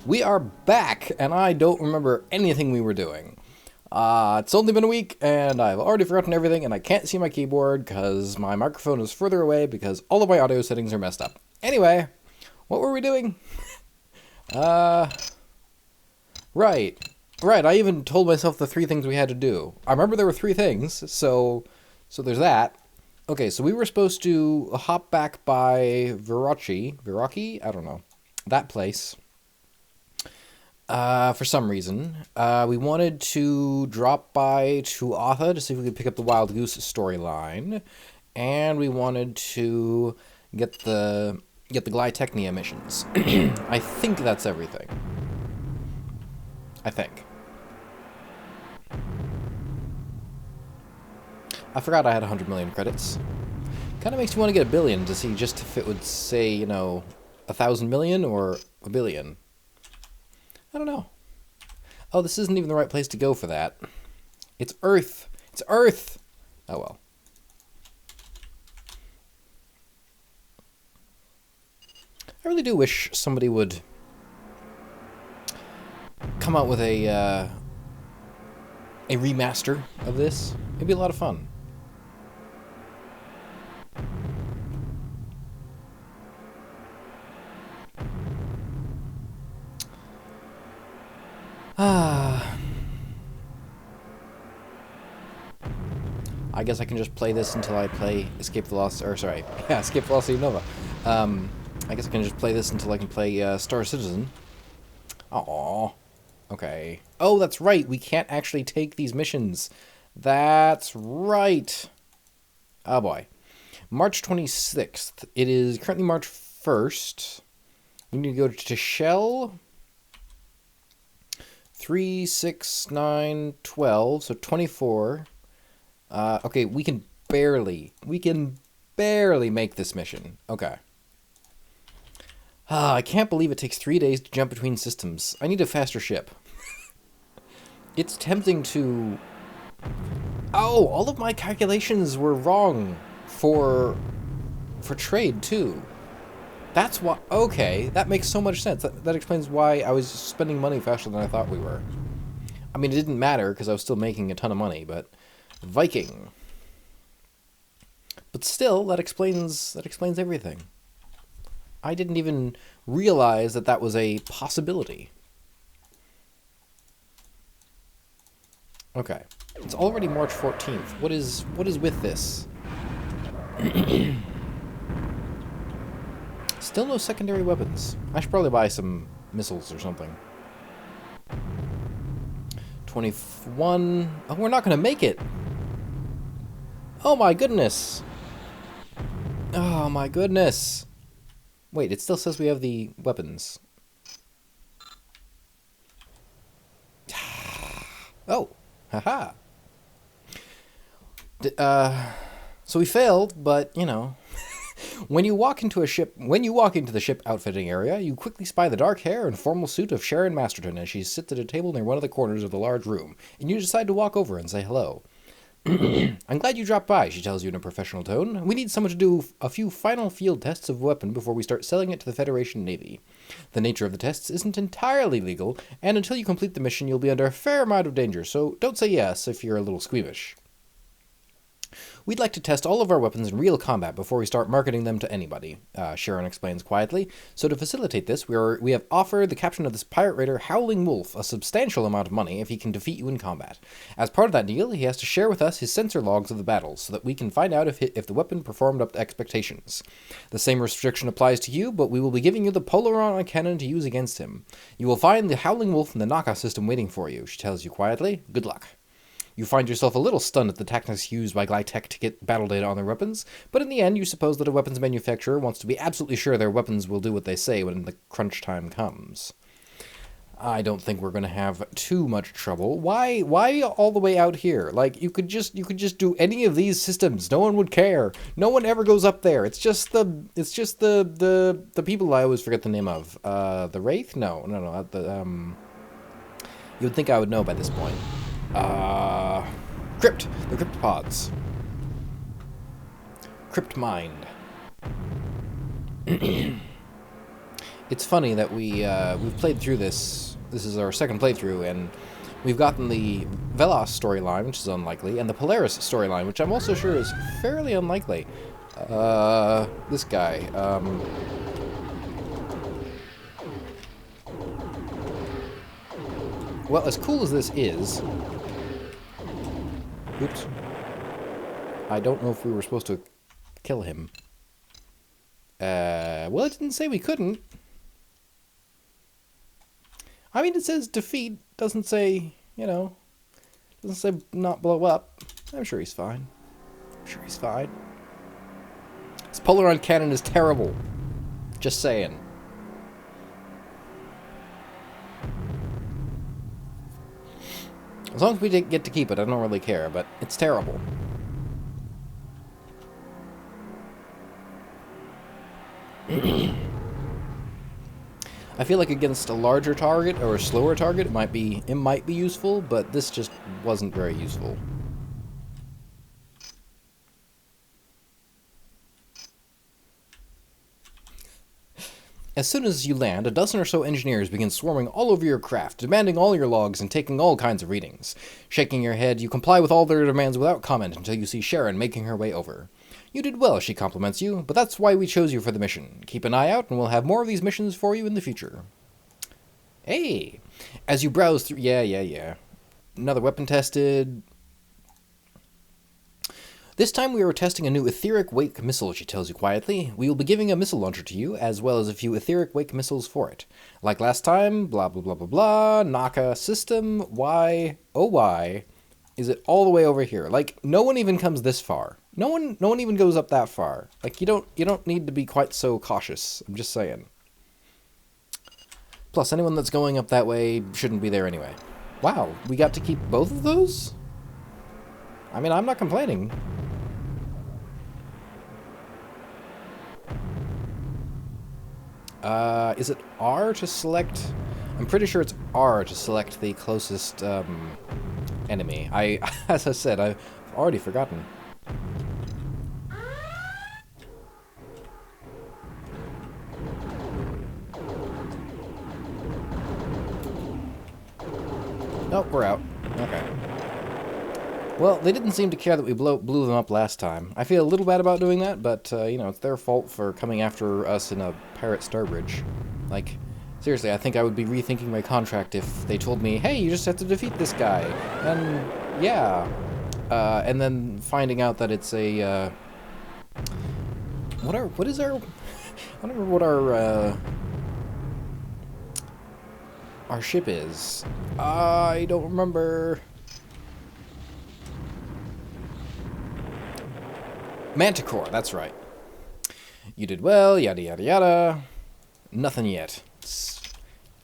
We are back, and I don't remember anything we were doing. It's only been a week, and I've already forgotten everything, and I can't see my keyboard because my microphone is further away because all of my audio settings are messed up. Anyway, what were we doing? Uh, right. Right, I even told myself the 3 things we had to do. I remember there were 3 things, so there's that. Okay, so we were supposed to hop back by Viraki? I don't know. That place. For some reason. We wanted to drop by Tuatha to see if we could pick up the Wild Goose storyline. And we wanted to get the Glytechnia missions. I think that's everything. I think. I forgot I had 100 million credits. Kind of makes me want to get a billion to see just if it would say, 1,000 million or a billion. I don't know. Oh, this isn't even the right place to go for that. It's Earth. It's Earth! Oh well. I really do wish somebody would come out with a remaster of this. It'd be a lot of fun. I guess I can just play this until I play Escape Velocity Nova. I guess I can just play this until I can play Star Citizen. Aww. Okay. Oh, that's right. We can't actually take these missions. That's right. Oh boy. March 26th. It is currently March 1st. We need to go to Shell. 3, 6, 9, 12. So 24. Okay, we can barely make this mission. Okay. I can't believe it takes 3 days to jump between systems. I need a faster ship. It's tempting to... Oh, all of my calculations were wrong for trade, too. That's why... Okay, that makes so much sense. That explains why I was spending money faster than I thought we were. I mean, it didn't matter, because I was still making a ton of money, but... Viking. But still, that explains everything. I didn't even realize that was a possibility. Okay. It's already March 14th. What is with this? Still no secondary weapons. I should probably buy some missiles or something. 21. Oh, we're not going to make it. Oh my goodness. Oh my goodness. Wait, it still says we have the weapons. Oh, haha. So we failed, but, when you walk into the ship outfitting area, you quickly spy the dark hair and formal suit of Sharon Masterton as she sits at a table near one of the corners of the large room, and you decide to walk over and say hello. I'm glad you dropped by, she tells you in a professional tone. We need someone to do a few final field tests of a weapon before we start selling it to the Federation Navy. The nature of the tests isn't entirely legal, and until you complete the mission, you'll be under a fair amount of danger, so don't say yes if you're a little squeamish. We'd like to test all of our weapons in real combat before we start marketing them to anybody, Sharon explains quietly. So to facilitate this, we have offered the captain of this pirate raider, Howling Wolf, a substantial amount of money if he can defeat you in combat. As part of that deal, he has to share with us his sensor logs of the battles, so that we can find out if the weapon performed up to expectations. The same restriction applies to you, but we will be giving you the Polaron cannon to use against him. You will find the Howling Wolf in the knockout system waiting for you, she tells you quietly. Good luck. You find yourself a little stunned at the tactics used by Glytech to get battle data on their weapons, but in the end you suppose that a weapons manufacturer wants to be absolutely sure their weapons will do what they say when the crunch time comes. I don't think we're going to have too much trouble. Why all the way out here? Like, you could just do any of these systems. No one would care. No one ever goes up there. It's just the people I always forget the name of. The Wraith? No. You would think I would know by this point. Crypt. The Cryptopods. Crypt Mind. It's funny that we've played through this. This is our second playthrough, and we've gotten the Velos storyline, which is unlikely, and the Polaris storyline, which I'm also sure is fairly unlikely. This guy. Well, as cool as this is... Oops. I don't know if we were supposed to kill him. Well, it didn't say we couldn't. I mean, it says defeat. Doesn't say, you know... Doesn't say not blow up. I'm sure he's fine. I'm sure he's fine. This Polaron cannon is terrible. Just saying. As long as we get to keep it, I don't really care, but it's terrible. I feel like against a larger target or a slower target, it might be useful, but this just wasn't very useful. As soon as you land, a dozen or so engineers begin swarming all over your craft, demanding all your logs and taking all kinds of readings. Shaking your head, you comply with all their demands without comment until you see Sharon making her way over. You did well, she compliments you, but that's why we chose you for the mission. Keep an eye out, and we'll have more of these missions for you in the future. Hey! As you browse through... Yeah. Another weapon tested... This time we are testing a new etheric wake missile, she tells you quietly. We will be giving a missile launcher to you, as well as a few etheric wake missiles for it. Like last time, blah blah blah blah blah, Naka system, why, oh why, is it all the way over here? Like, no one even comes this far. No one even goes up that far. Like, you don't need to be quite so cautious, I'm just saying. Plus, anyone that's going up that way shouldn't be there anyway. Wow, we got to keep both of those? I mean, I'm not complaining. Is it R to select? I'm pretty sure it's R to select the closest, enemy. As I said, I've already forgotten. Nope, we're out. Okay. Well, they didn't seem to care that we blew them up last time. I feel a little bad about doing that, but, you know, it's their fault for coming after us in a pirate starbridge. Like, seriously, I think I would be rethinking my contract if they told me, hey, you just have to defeat this guy. And, yeah. And then finding out that it's a, what is our... I don't remember what our ship is. I don't remember... Manticore, that's right. You did well, yada yada yada. Nothing yet.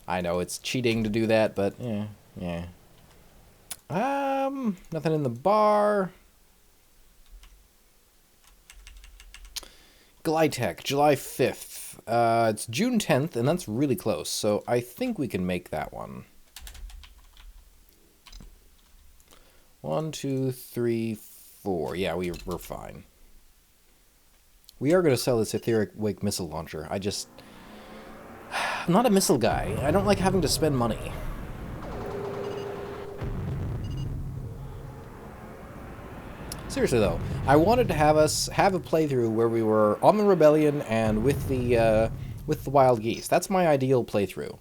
I know it's cheating to do that, but yeah. Nothing in the bar. Glytech, July 5th. It's June 10th, and that's really close, so I think we can make that one. 1, 2, 3, 4. Yeah, we're fine. We are going to sell this etheric wake missile launcher. I'm not a missile guy. I don't like having to spend money. Seriously though, I wanted to have us have a playthrough where we were on the rebellion and with the wild geese. That's my ideal playthrough.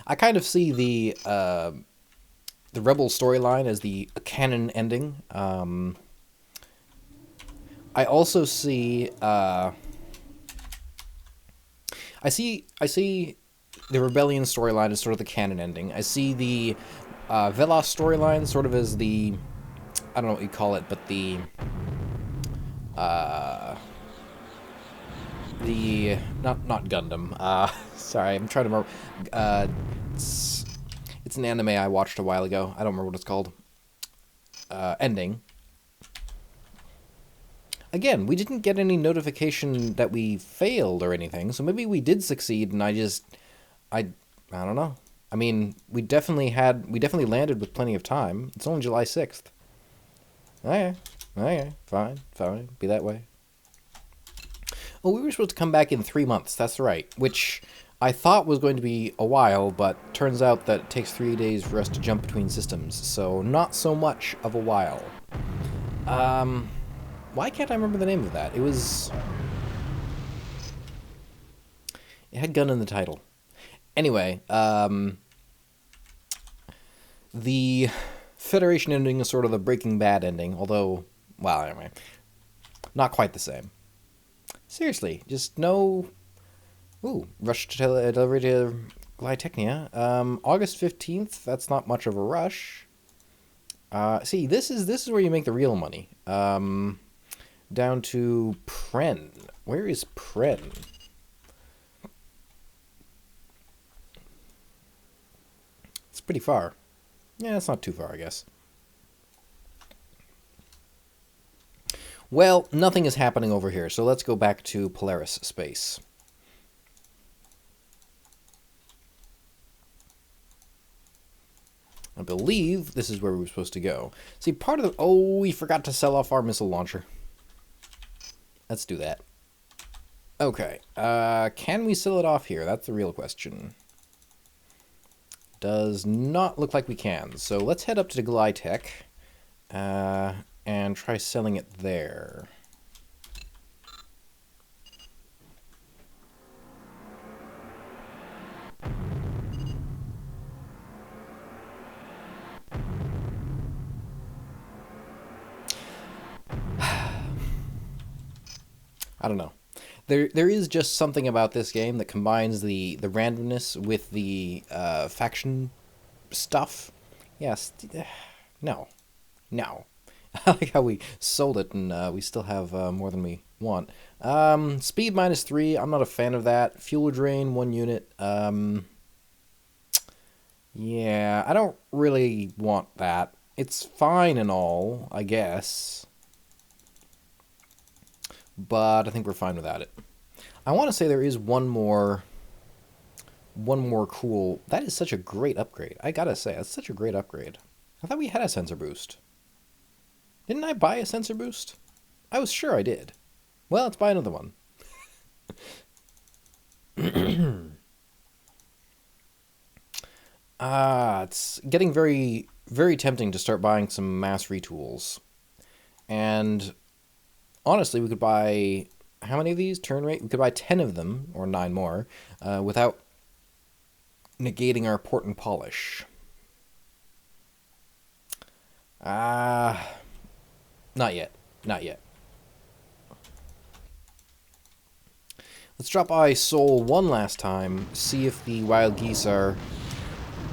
I kind of see the rebel storyline as the canon ending. I also see, I see the Rebellion storyline as sort of the canon ending. I see the Velos storyline sort of as the, I don't know what you call it, but the not Gundam. Sorry, I'm trying to remember. It's an anime I watched a while ago. I don't remember what it's called. Ending. Again, we didn't get any notification that we failed or anything, so maybe we did succeed, and I don't know. I mean, we definitely landed with plenty of time. It's only July 6th. Okay, fine, be that way. Oh, we were supposed to come back in 3 months, that's right, which I thought was going to be a while, but turns out that it takes 3 days for us to jump between systems, so not so much of a while. Why can't I remember the name of that? It had gun in the title. Anyway, the Federation ending is sort of the Breaking Bad ending, although, well, anyway, not quite the same. Seriously, just no... Ooh, rush to delivery to Glytechnia. August 15th, that's not much of a rush. See, this is where you make the real money. Down to Pren. Where is Pren? It's pretty far. Yeah, it's not too far, I guess. Well, nothing is happening over here, so let's go back to Polaris space. I believe this is where we were supposed to go. See, part of the... Oh, we forgot to sell off our missile launcher. Let's do that. Okay. Can we sell it off here? That's the real question. Does not look like we can. So let's head up to Glytech and try selling it there. I don't know. There is just something about this game that combines the randomness with the faction stuff. Yes. No. I like how we sold it and we still have more than we want. Speed -3. I'm not a fan of that. Fuel drain 1 unit. Yeah, I don't really want that. It's fine and all, I guess. But I think we're fine without it. I want to say there is one more cool... That is such a great upgrade. I gotta say, that's such a great upgrade. I thought we had a sensor boost. Didn't I buy a sensor boost? I was sure I did. Well, let's buy another one. It's getting very, very tempting to start buying some mass retools. And... honestly, we could buy, how many of these? Turn rate? We could buy 10 of them, or 9 more, without negating our port and polish. Not yet. Not yet. Let's drop by Seoul one last time, see if the wild geese are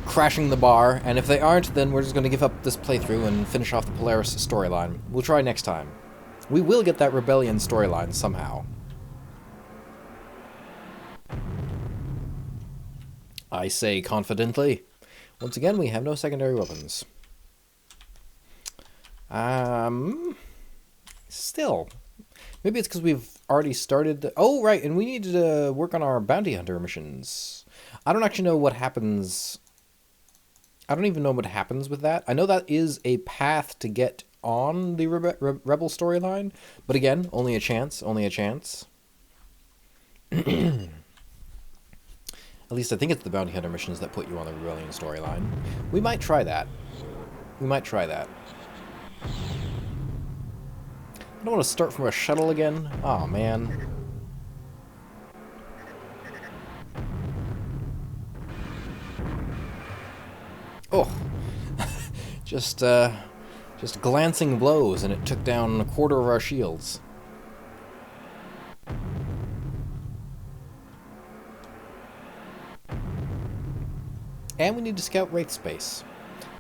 crashing the bar, and if they aren't, then we're just going to give up this playthrough and finish off the Polaris storyline. We'll try next time. We will get that rebellion storyline somehow. I say confidently. Once again, we have no secondary weapons. Still. Maybe it's because we've already started... Oh, right, and we need to work on our bounty hunter missions. I don't actually know what happens... I don't even know what happens with that. I know that is a path to get on the Rebel storyline, but again, only a chance, only a chance. At least I think it's the bounty hunter missions that put you on the Rebellion storyline. We might try that. We might try that. I don't want to start from a shuttle again. Oh man. Oh. Just glancing blows, and it took down a quarter of our shields. And we need to scout Wraith space.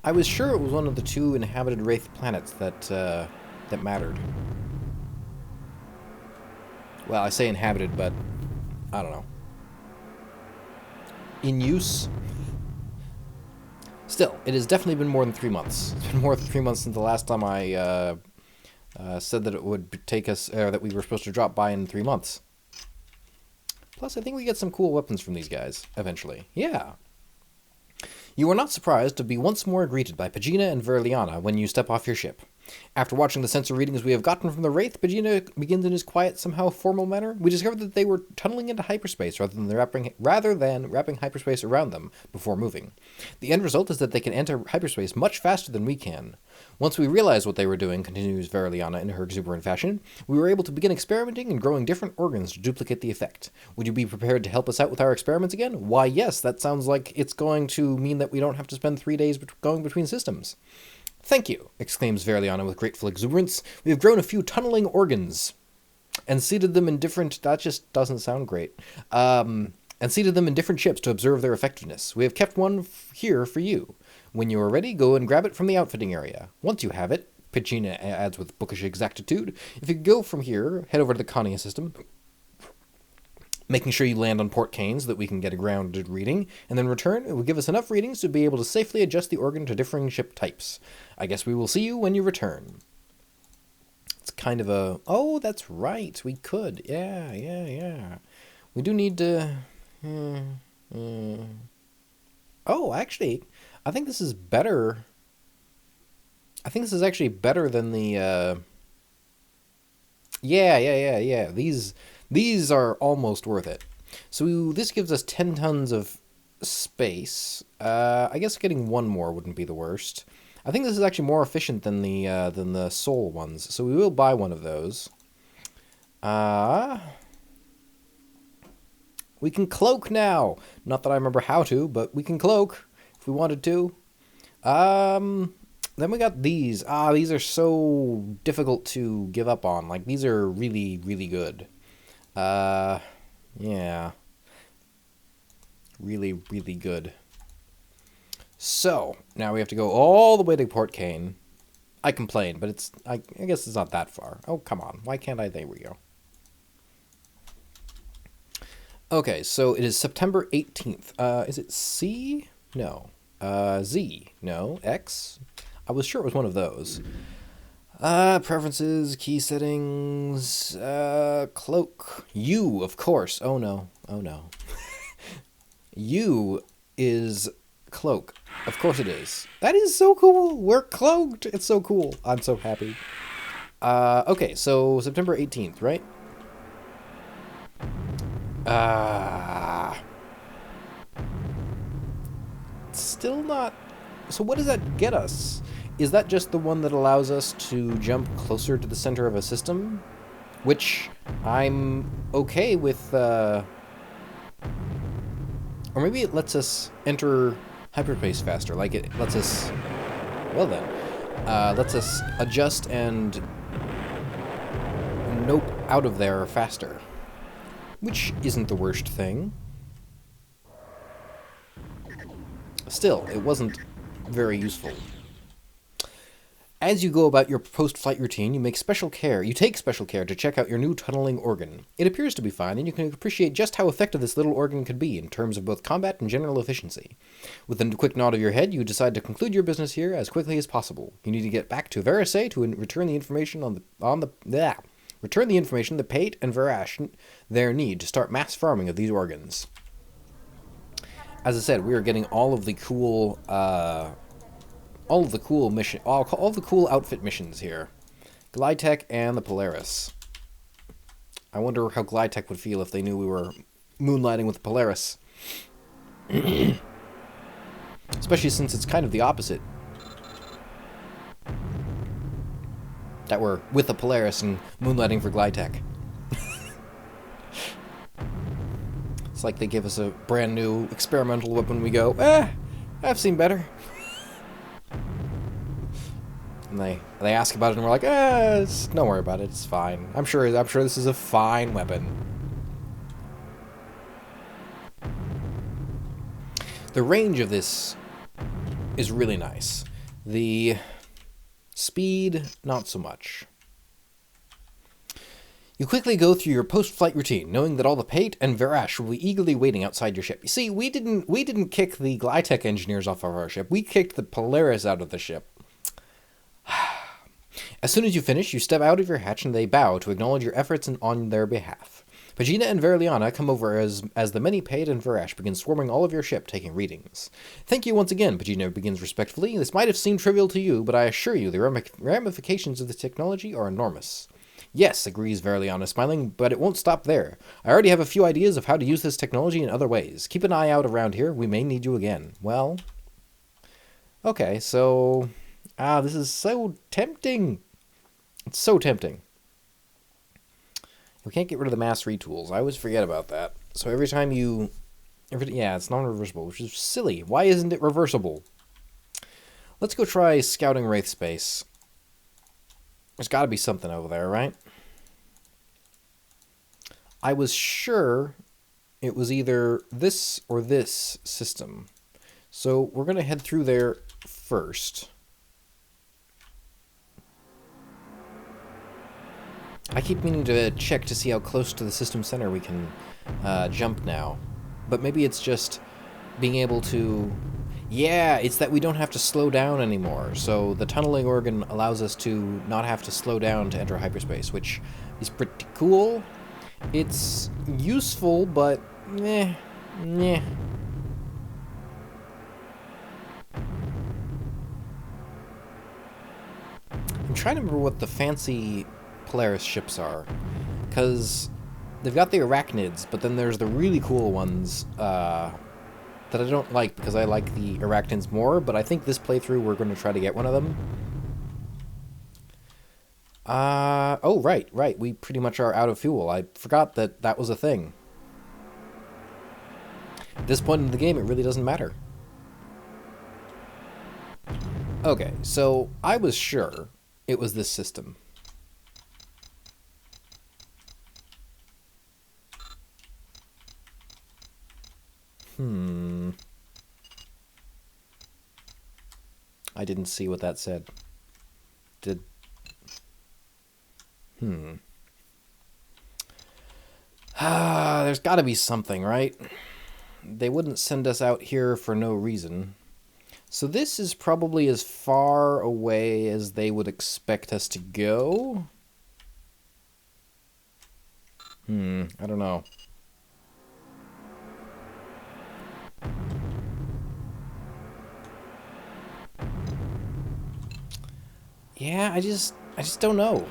I was sure it was one of the 2 inhabited Wraith planets that mattered. Well, I say inhabited, but I don't know. In use? Still, it has definitely been more than 3 months. It's been more than 3 months since the last time I said that it would take us, or that we were supposed to drop by in 3 months. Plus, I think we get some cool weapons from these guys, eventually. Yeah. You are not surprised to be once more greeted by Pegina and Verliana when you step off your ship. After watching the sensor readings we have gotten from the Wraith, Vegeta begins in his quiet, somehow formal manner. We discovered that they were tunneling into hyperspace rather than wrapping hyperspace around them before moving. The end result is that they can enter hyperspace much faster than we can. Once we realized what they were doing, continues Veriliana in her exuberant fashion, we were able to begin experimenting and growing different organs to duplicate the effect. Would you be prepared to help us out with our experiments again? Why, yes, that sounds like it's going to mean that we don't have to spend 3 days going between systems. Thank you, exclaims Veriliana with grateful exuberance. We have grown a few tunneling organs and seeded them in different... That just doesn't sound great. And seeded them in different ships to observe their effectiveness. We have kept one here for you. When you are ready, go and grab it from the outfitting area. Once you have it, Pagina adds with bookish exactitude, if you go from here, head over to the Connia system, making sure you land on Port Kane so that we can get a grounded reading, and then return. It will give us enough readings to be able to safely adjust the organ to differing ship types. I guess we will see you when you return. It's kind of a... Oh, that's right. We could. Yeah. We do need to... Oh, actually, I think this is better. I think this is actually better than the... Yeah. These are almost worth it. So this gives us 10 tons of space. I guess getting one more wouldn't be the worst. I think this is actually more efficient than the soul ones. So we will buy one of those. We can cloak now. Not that I remember how to, but we can cloak if we wanted to. Then we got these. These are so difficult to give up on. Like, these are really, really good. Yeah. Really, really good. So, now we have to go all the way to Port Kane. I complain, but I guess it's not that far. Oh, come on. Why can't I? There we go. Okay, so it is September 18th. Is it C? No. Z? No. X? I was sure it was one of those. Preferences, key settings, cloak. U, of course. Oh no. U is cloak. Of course it is. That is so cool. We're cloaked. It's so cool. I'm so happy. Okay, so September 18th, right? Still not... So what does that get us? Is that just the one that allows us to jump closer to the center of a system? Which I'm okay with, or maybe it lets us enter hyperspace faster. Like, it lets us... Well then. Lets us adjust and nope out of there faster. Which isn't the worst thing. Still, it wasn't very useful. As you go about your post-flight routine, you take special care to check out your new tunneling organ. It appears to be fine, and you can appreciate just how effective this little organ could be in terms of both combat and general efficiency. With a quick nod of your head, you decide to conclude your business here as quickly as possible. You need to get back to Verasay to return the information return the information that Pate and Varash there need to start mass farming of these organs. As I said, we are getting all of the cool outfit missions here. Glidetech and the Polaris. I wonder how Glidetech would feel if they knew we were moonlighting with the Polaris. Especially since it's kind of the opposite. That we're with the Polaris and moonlighting for Glidetech. It's like they give us a brand new experimental weapon, we go, I've seen better. And they ask about it and we're like, don't worry about it, it's fine. I'm sure this is a fine weapon. The range of this is really nice. The speed, not so much. You quickly go through your post-flight routine, knowing that all the Pate and Varash will be eagerly waiting outside your ship. You see, we didn't kick the Glidetech engineers off of our ship. We kicked the Polaris out of the ship. As soon as you finish, you step out of your hatch and they bow to acknowledge your efforts on their behalf. Pagina and Verliana come over as the many Paid and Verash begin swarming all of your ship, taking readings. Thank you once again, Pagina begins respectfully. This might have seemed trivial to you, but I assure you the ramifications of this technology are enormous. Yes, agrees Verliana, smiling, but it won't stop there. I already have a few ideas of how to use this technology in other ways. Keep an eye out around here. We may need you again. Well, okay, so... this is so tempting. It's so tempting. We can't get rid of the mass retools. I always forget about that. So every time you... yeah, it's non-reversible, which is silly. Why isn't it reversible? Let's go try scouting Wraith Space. There's got to be something over there, right? I was sure it was either this or this system. So we're going to head through there first. I keep meaning to check to see how close to the system center we can jump now. But maybe it's just being able to... yeah, it's that we don't have to slow down anymore. So the tunneling organ allows us to not have to slow down to enter hyperspace, which is pretty cool. It's useful, but... meh. I'm trying to remember what the fancy Polaris ships are, because they've got the arachnids, but then there's the really cool ones that I don't like because I like the arachnids more, but I think this playthrough we're going to try to get one of them. Oh, right, we pretty much are out of fuel. I forgot that that was a thing. At this point in the game, it really doesn't matter. Okay, so I was sure it was this system. I didn't see what that said. There's got to be something, right? They wouldn't send us out here for no reason. So this is probably as far away as they would expect us to go. I don't know. Yeah, I just don't know.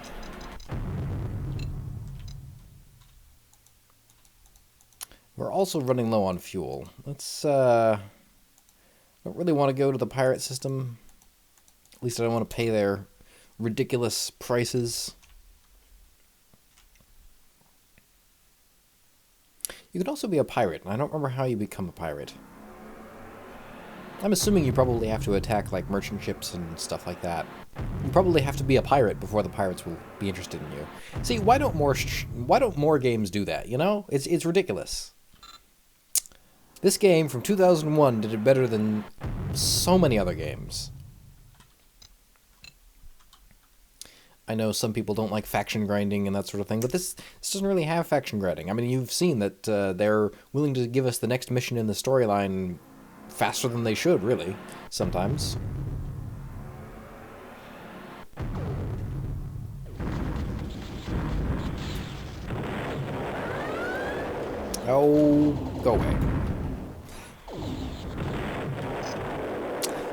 We're also running low on fuel. Let's, don't really want to go to the pirate system. At least I don't want to pay their ridiculous prices. You could also be a pirate, and I don't remember how you become a pirate. I'm assuming you probably have to attack, like, merchant ships and stuff like that. You probably have to be a pirate before the pirates will be interested in you. See, why don't more games do that, you know? It's ridiculous. This game from 2001 did it better than so many other games. I know some people don't like faction grinding and that sort of thing, but this doesn't really have faction grinding. I mean, you've seen that they're willing to give us the next mission in the storyline faster than they should, really, sometimes. Oh, go away.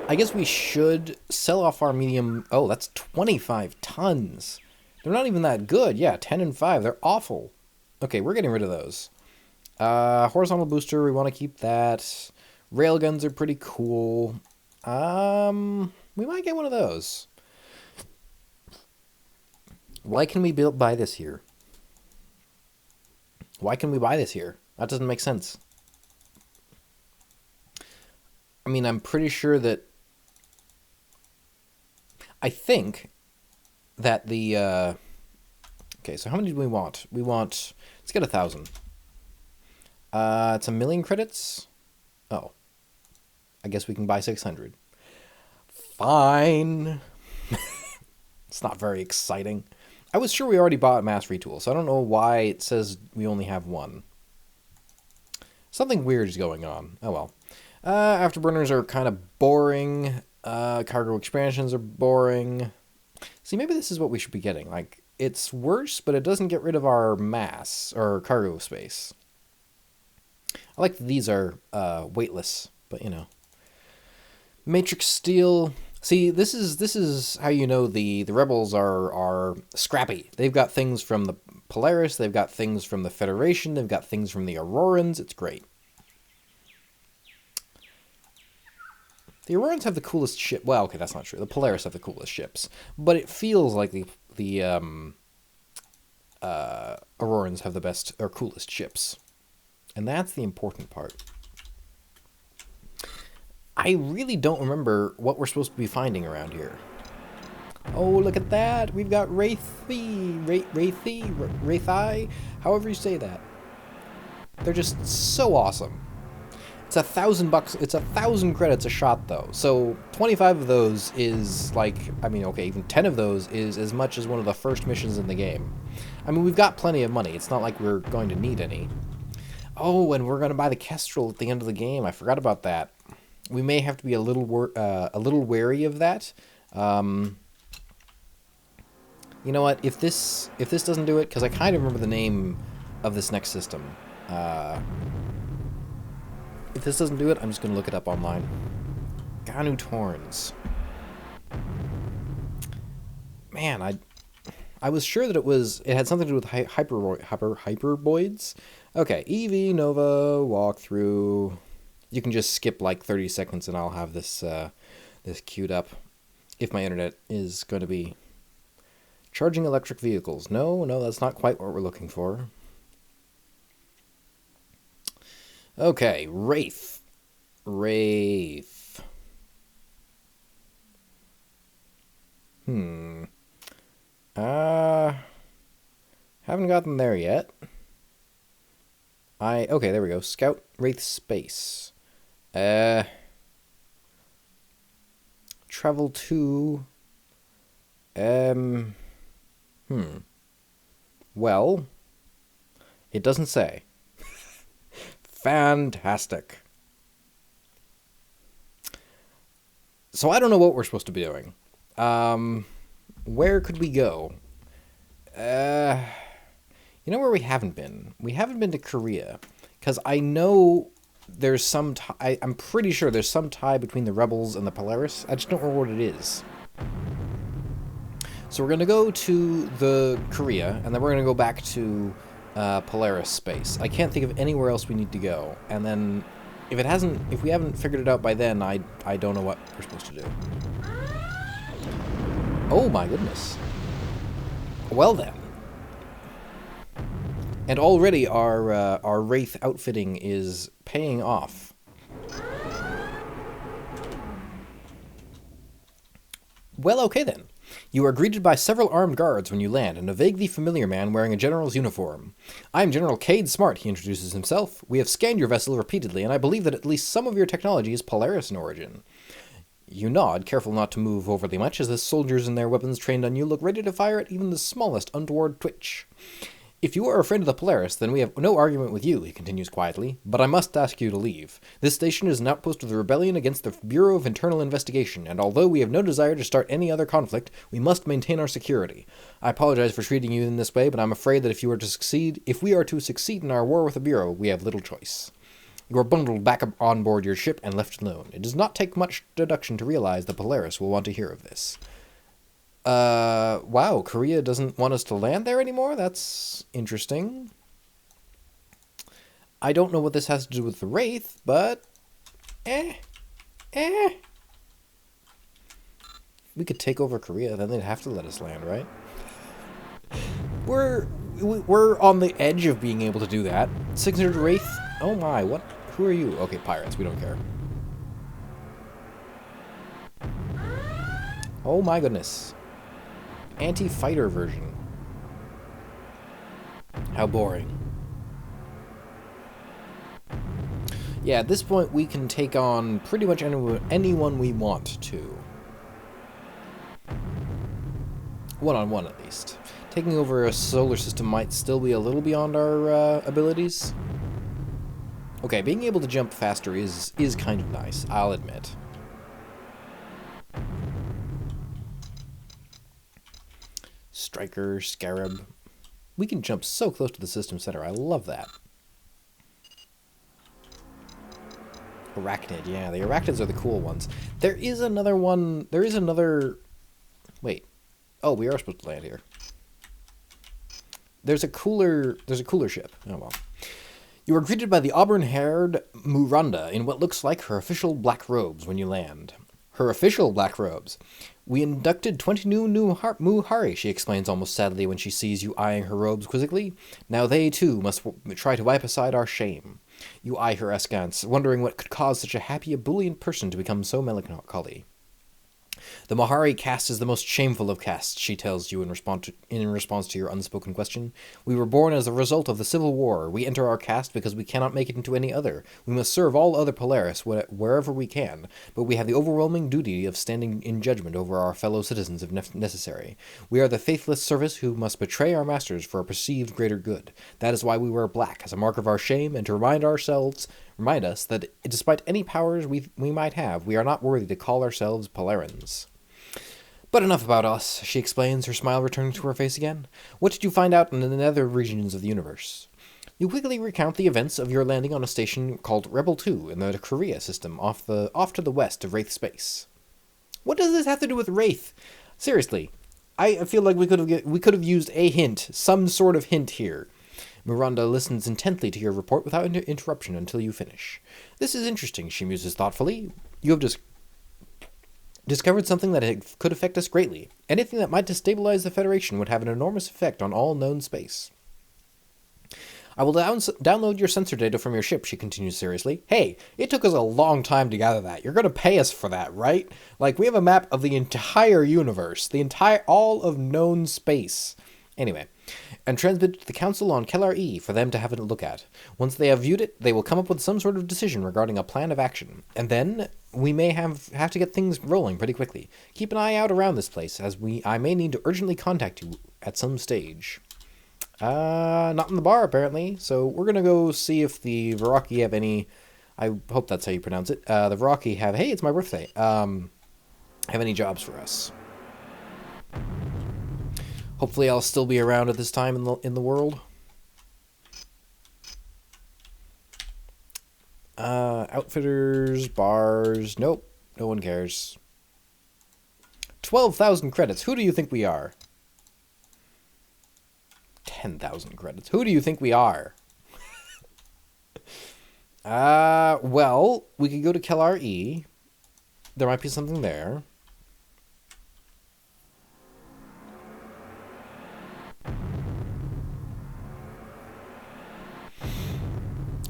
I guess we should sell off our medium... oh, that's 25 tons. They're not even that good. Yeah, 10 and 5. They're awful. Okay, we're getting rid of those. Horizontal booster, we want to keep that. Railguns are pretty cool. We might get one of those. Why can we buy this here? Why can we buy this here? That doesn't make sense. I mean, I'm pretty sure that... I think that the... okay, so how many do we want? We want... let's get 1,000. It's 1,000,000 credits? Oh. I guess we can buy 600. Fine. It's not very exciting. I was sure we already bought mass retool, so I don't know why it says we only have one. Something weird is going on. Oh well. Afterburners are kind of boring. Cargo expansions are boring. See, maybe this is what we should be getting. Like, It's worse, but it doesn't get rid of our mass or cargo space. I like that these are weightless, but you know. Matrix steel. See, this is how you know the rebels are scrappy. They've got things from the Polaris, they've got things from the Federation, they've got things from the Aurorans. It's great. The Aurorans have the coolest ship. Well, okay, that's not true. The Polaris have the coolest ships, but it feels like the Aurorans have the best or coolest ships, and that's the important part. I really don't remember what we're supposed to be finding around here. Oh, look at that! We've got Wraithai, however you say that. They're just so awesome. It's $1,000. It's 1,000 credits a shot, though. So 25 of those is like, I mean, okay, even 10 of those is as much as one of the first missions in the game. I mean, we've got plenty of money. It's not like we're going to need any. Oh, and we're going to buy the Kestrel at the end of the game. I forgot about that. We may have to be a little wary of that. You know what? If this doesn't do it, because I kind of remember the name of this next system. If this doesn't do it, I'm just going to look it up online. Ganu Torns. Man, I was sure that it had something to do with hyperboids. Okay, EV Nova walkthrough. You can just skip like 30 seconds and I'll have this this queued up. If my internet is going to be charging electric vehicles. No, that's not quite what we're looking for. Okay, Wraith. Haven't gotten there yet. Okay, there we go. Scout Wraith Space. Travel to... Well, it doesn't say. Fantastic. So I don't know what we're supposed to be doing. Where could we go? You know where we haven't been? We haven't been to Korea. Because I know there's some... I'm pretty sure there's some tie between the Rebels and the Polaris. I just don't know what it is. So we're going to go to the Korea, and then we're going to go back to Polaris space. I can't think of anywhere else we need to go. And then if we haven't figured it out by then, I don't know what we're supposed to do. Oh my goodness. Well then. And already our Wraith outfitting is paying off. Well, okay then. You are greeted by several armed guards when you land, and a vaguely familiar man wearing a general's uniform. I am General Cade Smart, he introduces himself. We have scanned your vessel repeatedly, and I believe that at least some of your technology is Polaris in origin. You nod, careful not to move overly much, as the soldiers and their weapons trained on you look ready to fire at even the smallest untoward twitch. If you are a friend of the Polaris, then we have no argument with you, he continues quietly, but I must ask you to leave. This station is an outpost of the rebellion against the Bureau of Internal Investigation, and although we have no desire to start any other conflict, we must maintain our security. I apologize for treating you in this way, but I'm afraid that if we are to succeed in our war with the Bureau, we have little choice. You are bundled back on board your ship and left alone. It does not take much deduction to realize the Polaris will want to hear of this. Wow, Korea doesn't want us to land there anymore? That's interesting. I don't know what this has to do with the Wraith, but... We could take over Korea, then they'd have to let us land, right? We're on the edge of being able to do that. 600 Wraith? Oh my, what? Who are you? Okay, pirates, we don't care. Oh my goodness. Anti-fighter version. How boring. Yeah, at this point we can take on pretty much anyone we want to. One-on-one at least. Taking over a solar system might still be a little beyond our abilities. Okay, being able to jump faster is kind of nice, I'll admit. striker, scarab. We can jump so close to the system center. I love that. Arachnid, yeah, the arachnids are the cool ones. There is another one. There is another. Wait. Oh, we are supposed to land here. There's a cooler ship. Oh well. You are greeted by the auburn-haired Muranda in what looks like her official black robes when you land. Her official black robes. We inducted 20 new Muhari, she explains almost sadly when she sees you eyeing her robes quizzically. Now they, too, must try to wipe aside our shame. You eye her askance, wondering what could cause such a happy, ebullient person to become so melancholy. The Mahari caste is the most shameful of castes, she tells you in response to your unspoken question. We were born as a result of the Civil War. We enter our caste because we cannot make it into any other. We must serve all other Polaris wherever we can, but we have the overwhelming duty of standing in judgment over our fellow citizens if necessary. We are the faithless service who must betray our masters for a perceived greater good. That is why we wear black, as a mark of our shame, and to remind us that despite any powers we might have, we are not worthy to call ourselves Polarans. But enough about us, she explains, her smile returning to her face again. What did you find out in the nether regions of the universe? You quickly recount the events of your landing on a station called Rebel 2 in the Korea system off to the west of Wraith space. What does this have to do with Wraith? Seriously, I feel like we could have used a hint, some sort of hint here. Miranda listens intently to your report without interruption until you finish. This is interesting, she muses thoughtfully. You have discovered something that could affect us greatly. Anything that might destabilize the Federation would have an enormous effect on all known space. I will download your sensor data from your ship, she continues seriously. Hey, it took us a long time to gather that. You're going to pay us for that, right? Like, we have a map of the entire universe, all of known space. Anyway, and transmit it to the Council on Kellar-E for them to have a look at. Once they have viewed it, they will come up with some sort of decision regarding a plan of action. And then we may have to get things rolling pretty quickly. Keep an eye out around this place, as I may need to urgently contact you at some stage. Not in the bar, apparently. So we're going to go see if the Viraki have any... I hope that's how you pronounce it. The Viraki have... Hey, it's my birthday. Have any jobs for us. Hopefully I'll still be around at this time in the world. Outfitters, bars, nope, no one cares. 12,000 credits, who do you think we are? 10,000 credits, who do you think we are? Well, we could go to Kellar-E. There might be something there.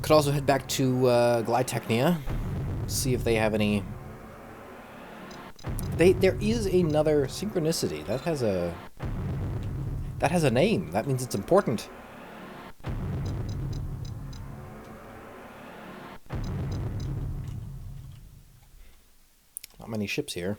Could also head back to Glytechnia, see if they have any... There is another synchronicity. That has a name. That means it's important. Not many ships here.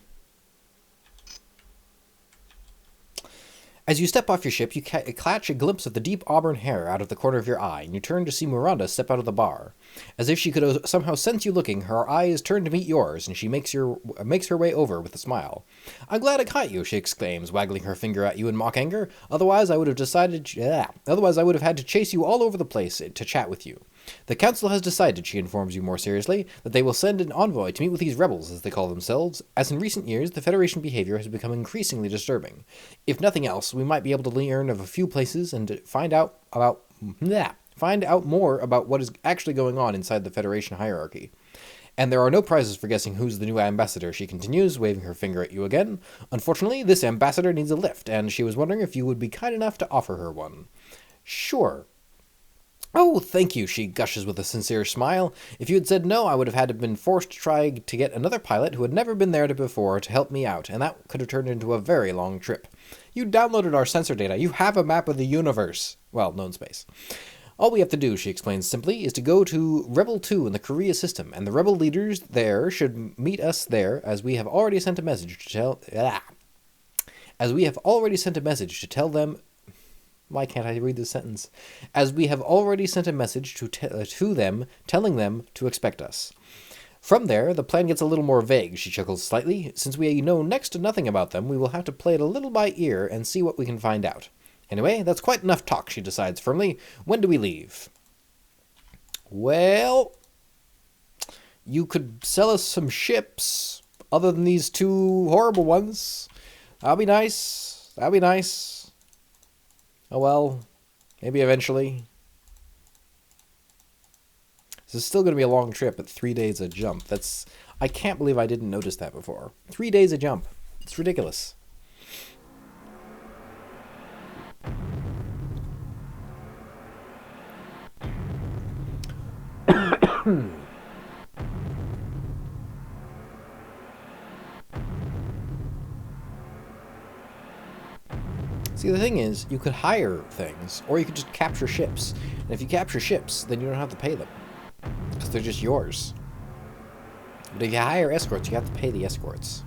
As you step off your ship, you catch a glimpse of the deep auburn hair out of the corner of your eye, and you turn to see Miranda step out of the bar. As if she could somehow sense you looking, her eyes turn to meet yours, and she makes her way over with a smile. "I'm glad I caught you," she exclaims, waggling her finger at you in mock anger. Otherwise, I would have had to chase you all over the place to chat with you. The Council has decided, she informs you more seriously, that they will send an envoy to meet with these rebels, as they call themselves, as in recent years the Federation behavior has become increasingly disturbing. If nothing else, we might be able to learn of a few places and find out more about what is actually going on inside the Federation hierarchy. And there are no prizes for guessing who's the new ambassador, she continues, waving her finger at you again. Unfortunately, this ambassador needs a lift, and she was wondering if you would be kind enough to offer her one. Sure. "Oh, thank you," she gushes with a sincere smile. "If you had said no, I would have had to been forced to try to get another pilot who had never been there before to help me out, and that could have turned into a very long trip. You downloaded our sensor data. You have a map of the universe. Well, known space. All we have to do," she explains simply, "is to go to Rebel 2 in the Korea system, and the rebel leaders there should meet us there, as we have already sent a message to tell them... Why can't I read this sentence? As we have already sent a message to them, telling them to expect us. From there, the plan gets a little more vague, she chuckles slightly. Since we know next to nothing about them, we will have to play it a little by ear and see what we can find out. Anyway, that's quite enough talk, she decides firmly. When do we leave? Well, you could sell us some ships, other than these two horrible ones. That'd be nice. That'd be nice. Oh well, maybe eventually. This is still going to be a long trip, but 3 days a jump. I can't believe I didn't notice that before. 3 days a jump. It's ridiculous. See, the thing is, you could hire things, or you could just capture ships. And if you capture ships, then you don't have to pay them, because they're just yours. But if you hire escorts, you have to pay the escorts.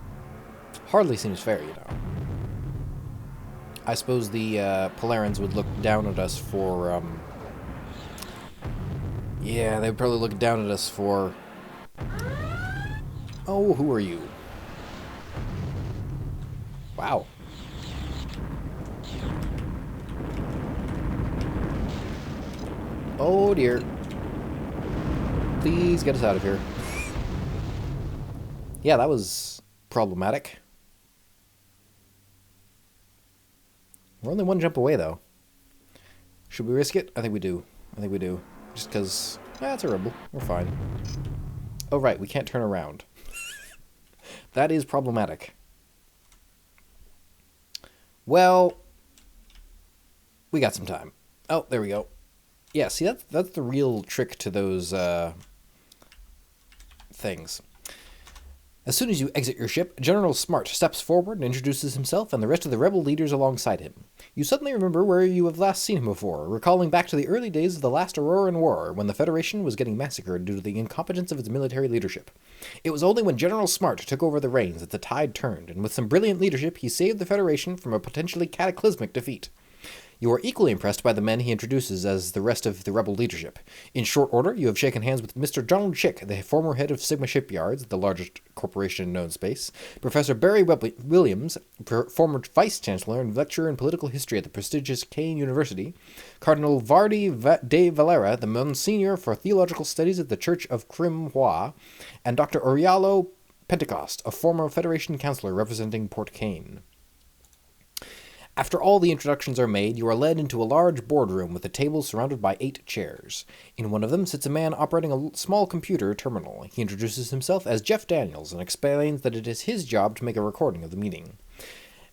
Hardly seems fair, you know. I suppose the Polarans would look down at us for, yeah, they'd probably look down at us for... Oh, who are you? Wow. Oh dear. Please get us out of here. Yeah, that was problematic. We're only one jump away, though. Should we risk it? I think we do. I think we do. Just because... it's a rebel. We're fine. Oh, right. We can't turn around. That is problematic. Well... we got some time. Oh, there we go. Yeah, see, that's the real trick to those things. As soon as you exit your ship, General Smart steps forward and introduces himself and the rest of the rebel leaders alongside him. You suddenly remember where you have last seen him before, recalling back to the early days of the last Auroran War, when the Federation was getting massacred due to the incompetence of its military leadership. It was only when General Smart took over the reins that the tide turned, and with some brilliant leadership he saved the Federation from a potentially cataclysmic defeat. You are equally impressed by the men he introduces as the rest of the rebel leadership. In short order, you have shaken hands with Mr. Donald Chick, the former head of Sigma Shipyards, the largest corporation in known space, Professor Barry Williams, former vice-chancellor and lecturer in political history at the prestigious Kane University, Cardinal Vardy de Valera, the Monsignor for Theological Studies at the Church of Crim Hua, and Dr. Orialo Pentecost, a former Federation councillor representing Port Kane. After all the introductions are made, you are led into a large boardroom with a table surrounded by 8 chairs. In one of them sits a man operating a small computer terminal. He introduces himself as Jeff Daniels and explains that it is his job to make a recording of the meeting.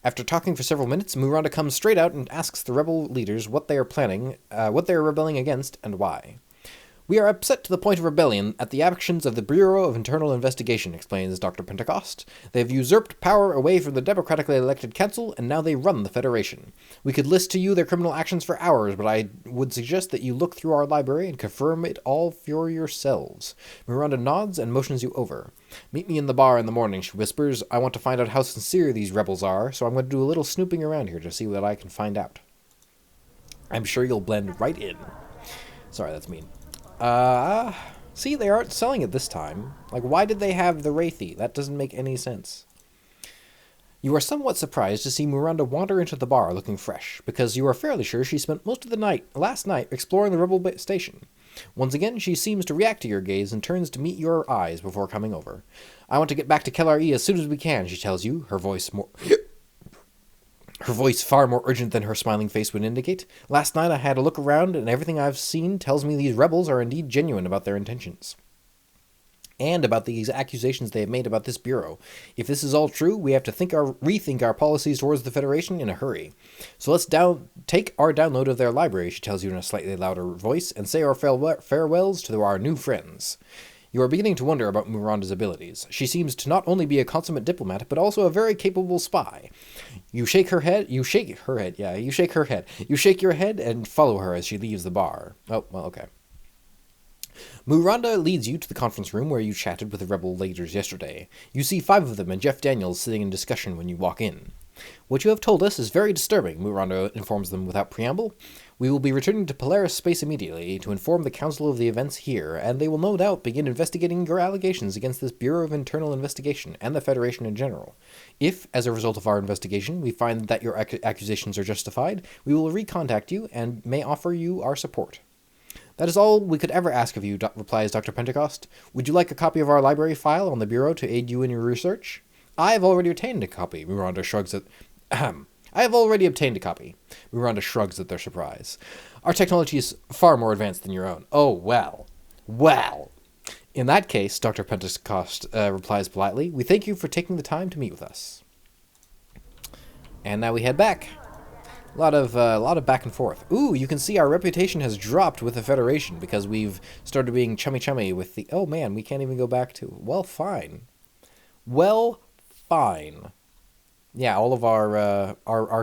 After talking for several minutes, Miranda comes straight out and asks the rebel leaders what they are planning, what they are rebelling against, and why. We are upset to the point of rebellion at the actions of the Bureau of Internal Investigation, explains Dr. Pentecost. They have usurped power away from the democratically elected council, and now they run the Federation. We could list to you their criminal actions for hours, but I would suggest that you look through our library and confirm it all for yourselves. Miranda nods and motions you over. Meet me in the bar in the morning, she whispers. I want to find out how sincere these rebels are, so I'm going to do a little snooping around here to see what I can find out. I'm sure you'll blend right in. Sorry, that's mean. See, they aren't selling it this time. Like, why did they have the Wraithy? That doesn't make any sense. You are somewhat surprised to see Miranda wander into the bar looking fresh, because you are fairly sure she spent most of the last night exploring the rebel station. Once again, she seems to react to your gaze and turns to meet your eyes before coming over. I want to get back to KLRE as soon as we can, she tells you, her voice far more urgent than her smiling face would indicate. Last night I had a look around, and everything I've seen tells me these rebels are indeed genuine about their intentions. And about these accusations they have made about this bureau. If this is all true, we have to rethink our policies towards the Federation in a hurry. So let's take our download of their library, she tells you in a slightly louder voice, and say our farewells to our new friends. You are beginning to wonder about Miranda's abilities. She seems to not only be a consummate diplomat, but also a very capable spy. You shake your head and follow her as she leaves the bar. Oh, well, okay. Miranda leads you to the conference room where you chatted with the rebel leaders yesterday. You see 5 of them and Jeff Daniels sitting in discussion when you walk in. What you have told us is very disturbing, Miranda informs them without preamble. We will be returning to Polaris space immediately to inform the Council of the events here, and they will no doubt begin investigating your allegations against this Bureau of Internal Investigation and the Federation in general. If, as a result of our investigation, we find that your accusations are justified, we will recontact you and may offer you our support. That is all we could ever ask of you, replies Dr. Pentecost. Would you like a copy of our library file on the Bureau to aid you in your research? I have already obtained a copy, Miranda shrugs at... I have already obtained a copy. Miranda shrugs at their surprise. Our technology is far more advanced than your own. Oh, well. Well. In that case, Dr. Pentecost replies politely, we thank you for taking the time to meet with us. And now we head back. A lot of back and forth. Ooh, you can see our reputation has dropped with the Federation because we've started being chummy with the... Oh, man, we can't even go back to... Well, fine. Well, fine. Yeah, all of our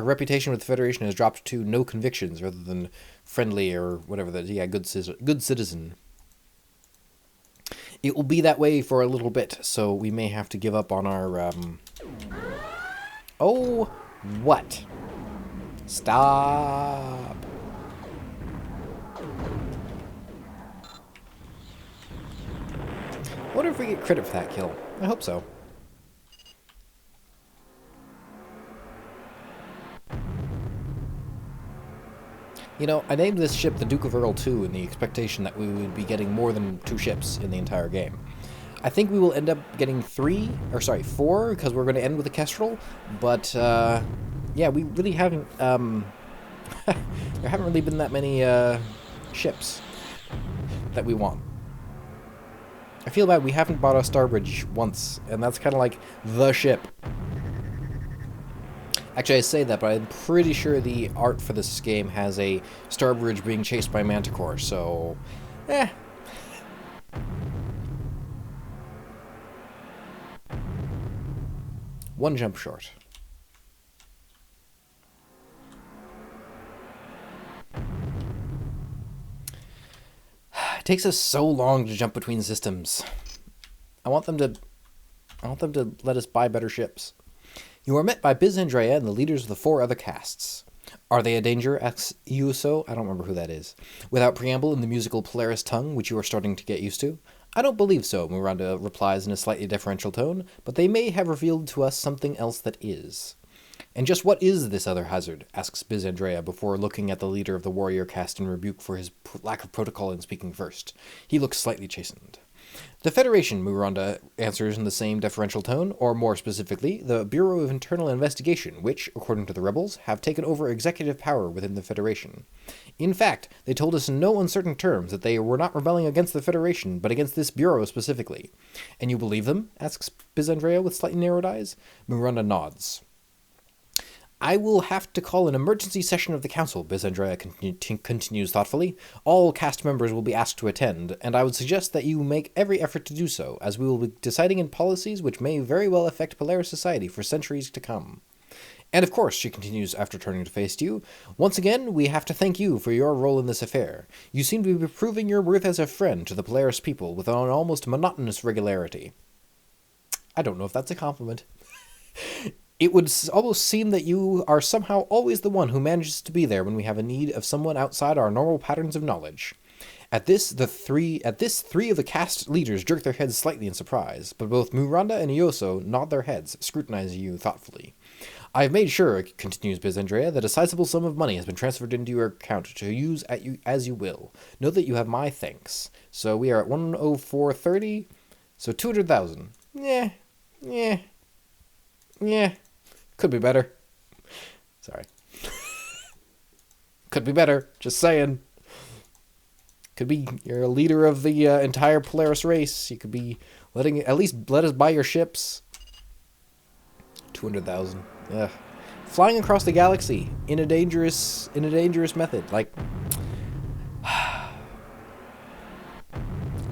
reputation with the Federation has dropped to no convictions rather than friendly or whatever that. Yeah, good citizen. It will be that way for a little bit, so we may have to give up on our. Oh, what? Stop. I wonder if we get credit for that kill. I hope so. You know, I named this ship the Duke of Earl 2 in the expectation that we would be getting more than 2 ships in the entire game. I think we will end up getting 4, because we're going to end with a Kestrel, but, yeah, we really haven't, there haven't really been that many, ships that we want. I feel bad we haven't bought a Starbridge once, and that's kind of like the ship. Actually, I say that, but I'm pretty sure the art for this game has a Starbridge being chased by Manticore, so... One jump short. It takes us so long to jump between systems. I want them to let us buy better ships. You are met by Biz Andrea and the leaders of the 4 other castes. Are they a danger? Asks Yuso. I don't remember who that is. Without preamble in the musical Polaris tongue, which you are starting to get used to. I don't believe so, Miranda replies in a slightly deferential tone, but they may have revealed to us something else that is. And just what is this other hazard? Asks Biz Andrea before looking at the leader of the warrior caste in rebuke for his lack of protocol in speaking first. He looks slightly chastened. The Federation, Miranda answers in the same deferential tone, or more specifically, the Bureau of Internal Investigation, which, according to the rebels, have taken over executive power within the Federation. In fact, they told us in no uncertain terms that they were not rebelling against the Federation, but against this Bureau specifically. And you believe them? Asks Biz Andrea with slightly narrowed eyes. Miranda nods. I will have to call an emergency session of the council, Biz Andrea continues thoughtfully. All cast members will be asked to attend, and I would suggest that you make every effort to do so, as we will be deciding in policies which may very well affect Polaris society for centuries to come. And of course, she continues after turning to face you, once again, we have to thank you for your role in this affair. You seem to be proving your worth as a friend to the Polaris people with an almost monotonous regularity. I don't know if that's a compliment. It would almost seem that you are somehow always the one who manages to be there when we have a need of someone outside our normal patterns of knowledge. At this, three of the cast leaders jerk their heads slightly in surprise, but both Miranda and Ioso nod their heads, scrutinizing you thoughtfully. I have made sure, continues Biz Andrea, that a sizable sum of money has been transferred into your account to use as you will. Know that you have my thanks. So we are at 104.30, so 200,000. Yeah. Could be better. Sorry. Could be better. Just saying. Could be you're a leader of the entire Polaris race. You could be at least let us buy your ships. 200,000. Ugh. Flying across the galaxy in a dangerous method. Like,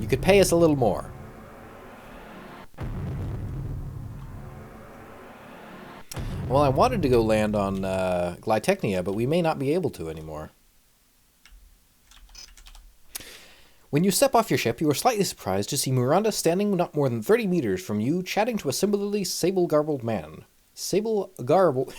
you could pay us a little more. Well, I wanted to go land on Glytechnia, but we may not be able to anymore. When you step off your ship, you are slightly surprised to see Miranda standing not more than 30 meters from you, chatting to a similarly sable-garbled man. sable-garbed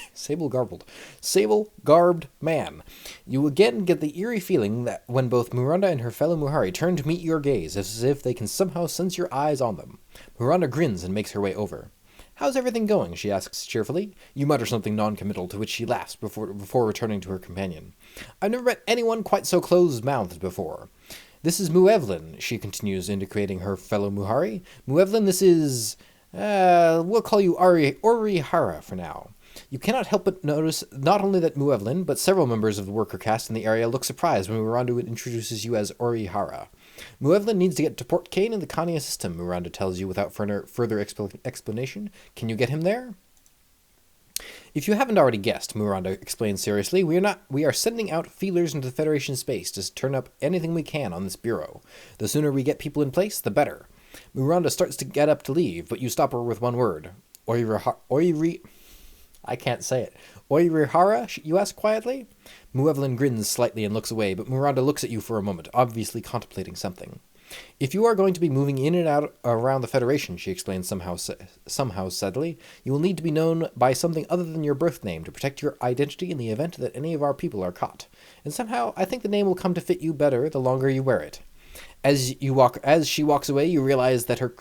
man. You again get the eerie feeling that when both Miranda and her fellow Muhari turn to meet your gaze, as if they can somehow sense your eyes on them. Miranda grins and makes her way over. "How's everything going?" she asks cheerfully. You mutter something non-committal, to which she laughs before returning to her companion. "I've never met anyone quite so close-mouthed before. This is Muevlin," she continues, indicating her fellow Muhari. "Muevlin, this is... we'll call you Orihara for now." You cannot help but notice not only that Muevlin, but several members of the worker caste in the area look surprised when Miranda introduces you as Orihara. Muevlin needs to get to Port Kane in the Kania system, Miranda tells you without further explanation. Can you get him there? If you haven't already guessed, Miranda explains seriously, we are sending out feelers into the Federation space to turn up anything we can on this bureau. The sooner we get people in place, the better. Miranda starts to get up to leave, but you stop her with one word. I can't say it. Orihara, you ask quietly? Muevlin grins slightly and looks away, but Miranda looks at you for a moment, obviously contemplating something. If you are going to be moving in and out around the Federation, she explains somehow sadly, you will need to be known by something other than your birth name to protect your identity in the event that any of our people are caught. And somehow, I think the name will come to fit you better the longer you wear it. As she walks away, you realize that her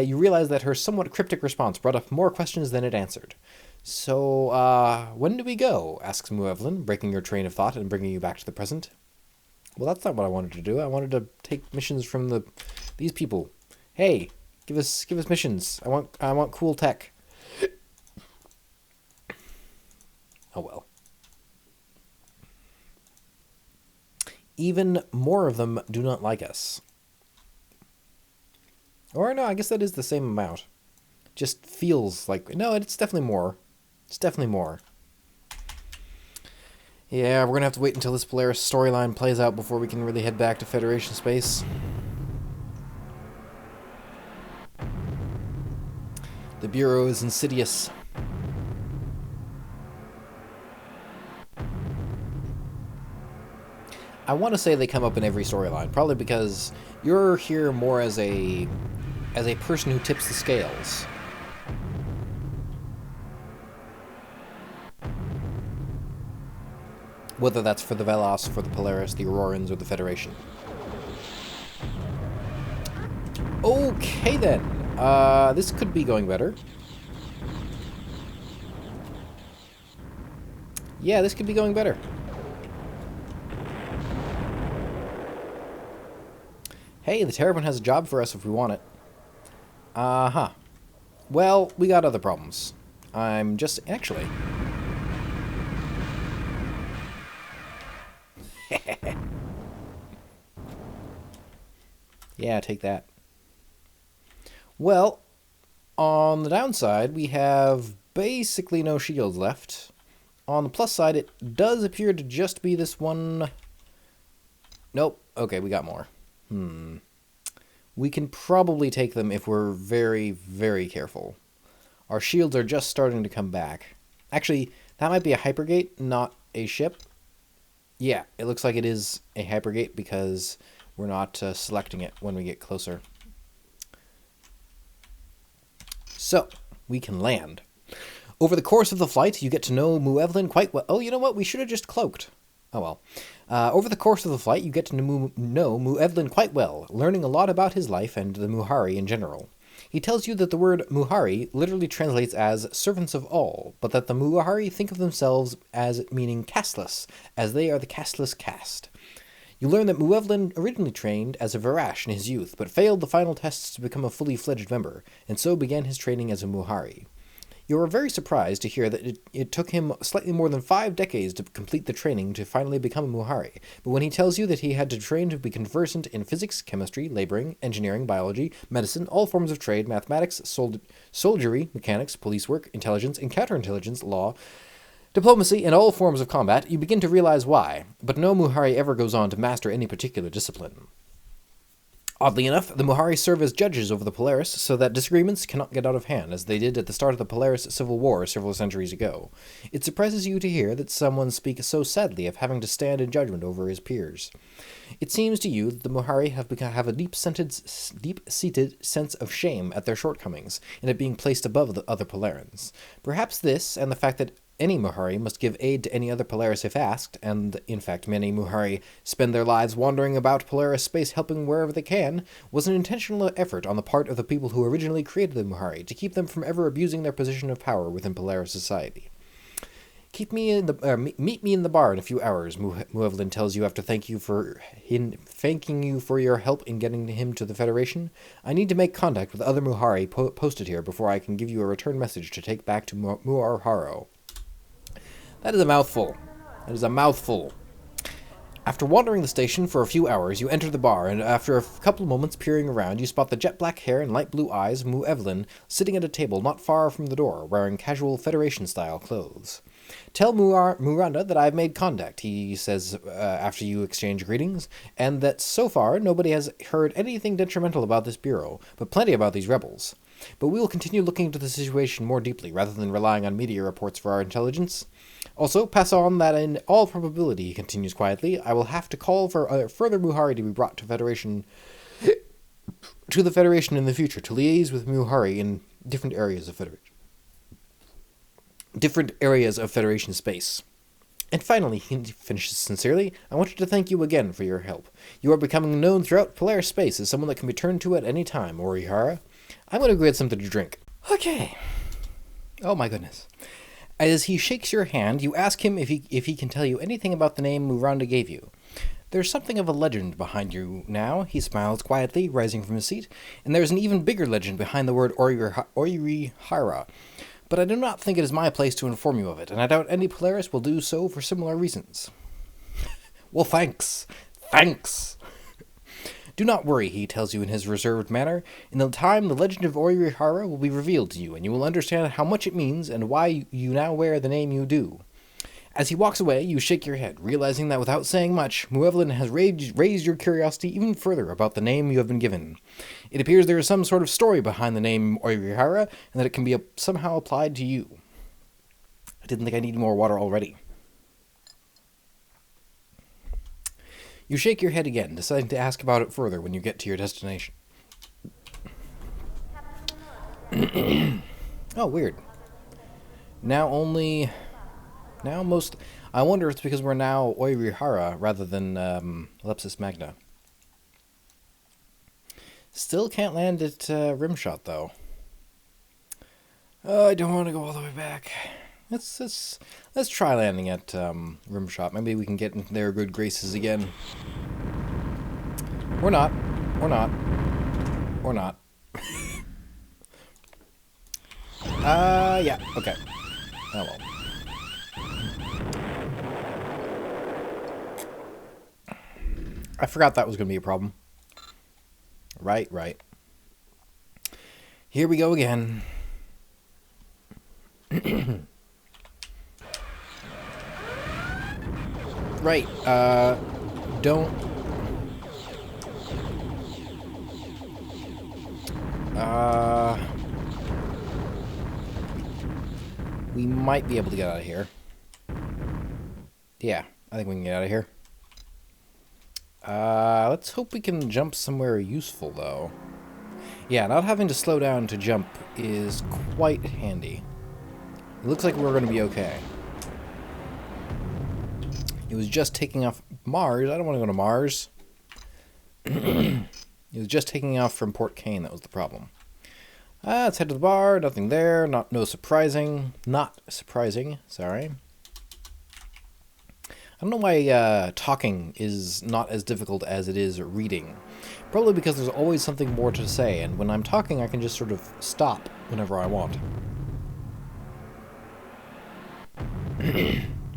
you realize that her somewhat cryptic response brought up more questions than it answered. "So, when do we go?" asks Muevlin, breaking your train of thought and bringing you back to the present. Well, that's not what I wanted to do. I wanted to take missions from these people. Hey, give us missions. I want cool tech. Oh well. Even more of them do not like us. Or no, I guess that is the same amount. Just feels like... No, it's definitely more. It's definitely more. Yeah, we're going to have to wait until this Polaris storyline plays out before we can really head back to Federation space. The Bureau is insidious. I want to say they come up in every storyline, probably because you're here more as a person who tips the scales. Whether that's for the Velos, for the Polaris, the Aurorans, or the Federation. Okay then. This could be going better. Yeah, this could be going better. Hey, the Terrapin has a job for us if we want it. Uh-huh. Well, we got other problems. I'm just... Actually... Yeah, take that. Well, on the downside, we have basically no shields left. On the plus side, it does appear to just be this one... Nope. Okay, we got more. We can probably take them if we're very, very careful. Our shields are just starting to come back. Actually, that might be a hypergate, not a ship. Yeah, it looks like it is a hypergate because we're not selecting it when we get closer. So, we can land. Over the course of the flight, you get to know Muevlin quite well. Oh, you know what? We should have just cloaked. Oh well. Over the course of the flight, you get to know Muevlin quite well, learning a lot about his life and the Muhari in general. He tells you that the word Muhari literally translates as servants of all, but that the Muhari think of themselves as meaning casteless, as they are the casteless caste. You learn that Muevlin originally trained as a Varash in his youth, but failed the final tests to become a fully fledged member, and so began his training as a Muhari. You are very surprised to hear that it took him slightly more than 5 decades to complete the training to finally become a Muhari, but when he tells you that he had to train to be conversant in physics, chemistry, laboring, engineering, biology, medicine, all forms of trade, mathematics, soldiery, mechanics, police work, intelligence, and counterintelligence, law, diplomacy, and all forms of combat, you begin to realize why, but no Muhari ever goes on to master any particular discipline. Oddly enough, the Muhari serve as judges over the Polaris so that disagreements cannot get out of hand, as they did at the start of the Polaris Civil War several centuries ago. It surprises you to hear that someone speak so sadly of having to stand in judgment over his peers. It seems to you that the Muhari have a deep-seated sense of shame at their shortcomings, and at being placed above the other Polarans. Perhaps this, and the fact that any Muhari must give aid to any other Polaris if asked, and in fact many Muhari spend their lives wandering about Polaris space helping wherever they can, was an intentional effort on the part of the people who originally created the Muhari to keep them from ever abusing their position of power within Polaris society. Meet me in the bar in a few hours, Muevlin tells you after thanking you for your help in getting him to the Federation. I need to make contact with other Muhari posted here before I can give you a return message to take back to Muarharo. That is a mouthful. That is a mouthful. After wandering the station for a few hours, you enter the bar, and after a couple of moments peering around, you spot the jet-black hair and light blue eyes of Muevlin sitting at a table not far from the door, wearing casual Federation-style clothes. Tell Muranda that I have made contact, he says after you exchange greetings, and that so far nobody has heard anything detrimental about this bureau, but plenty about these rebels. But we will continue looking into the situation more deeply, rather than relying on media reports for our intelligence. Also, pass on that in all probability, he continues quietly, I will have to call for further Muhari to be brought to the Federation in the future, to liaise with Muhari in different areas of Federation space. And finally, he finishes sincerely, I wanted to thank you again for your help. You are becoming known throughout Polaris space as someone that can be turned to at any time, Orihara. I'm going to go get something to drink. Okay. Oh my goodness. As he shakes your hand, you ask him if he can tell you anything about the name Muranda gave you. There's something of a legend behind you now, he smiles quietly, rising from his seat, and there's an even bigger legend behind the word Orihara. But I do not think it is my place to inform you of it, and I doubt any Polaris will do so for similar reasons. Well, thanks. Thanks. Do not worry, he tells you in his reserved manner. In the time, the legend of Orihara will be revealed to you, and you will understand how much it means and why you now wear the name you do. As he walks away, you shake your head, realizing that without saying much, Muevlin has raised your curiosity even further about the name you have been given. It appears there is some sort of story behind the name Orihara, and that it can be somehow applied to you. I didn't think I needed more water already. You shake your head again, deciding to ask about it further when you get to your destination. Oh, weird. I wonder if it's because we're now Orihara rather than Lepsis Magna. Still can't land at Rimshot, though. I don't want to go all the way back. Let's try landing at Rimshot. Maybe we can get into their good graces again. Or not. Or not. Or not. Yeah. Okay. Oh well. I forgot that was going to be a problem. Right. Here we go again. Right, don't... We might be able to get out of here. Yeah, I think we can get out of here. Let's hope we can jump somewhere useful, though. Yeah, not having to slow down to jump is quite handy. It looks like we're going to be okay. It was just taking off Mars. I don't want to go to Mars. It was just taking off from Port Kane. That was the problem. Let's head to the bar. Nothing there. Not surprising. Sorry. I don't know why talking is not as difficult as it is reading. Probably because there's always something more to say, and when I'm talking, I can just sort of stop whenever I want.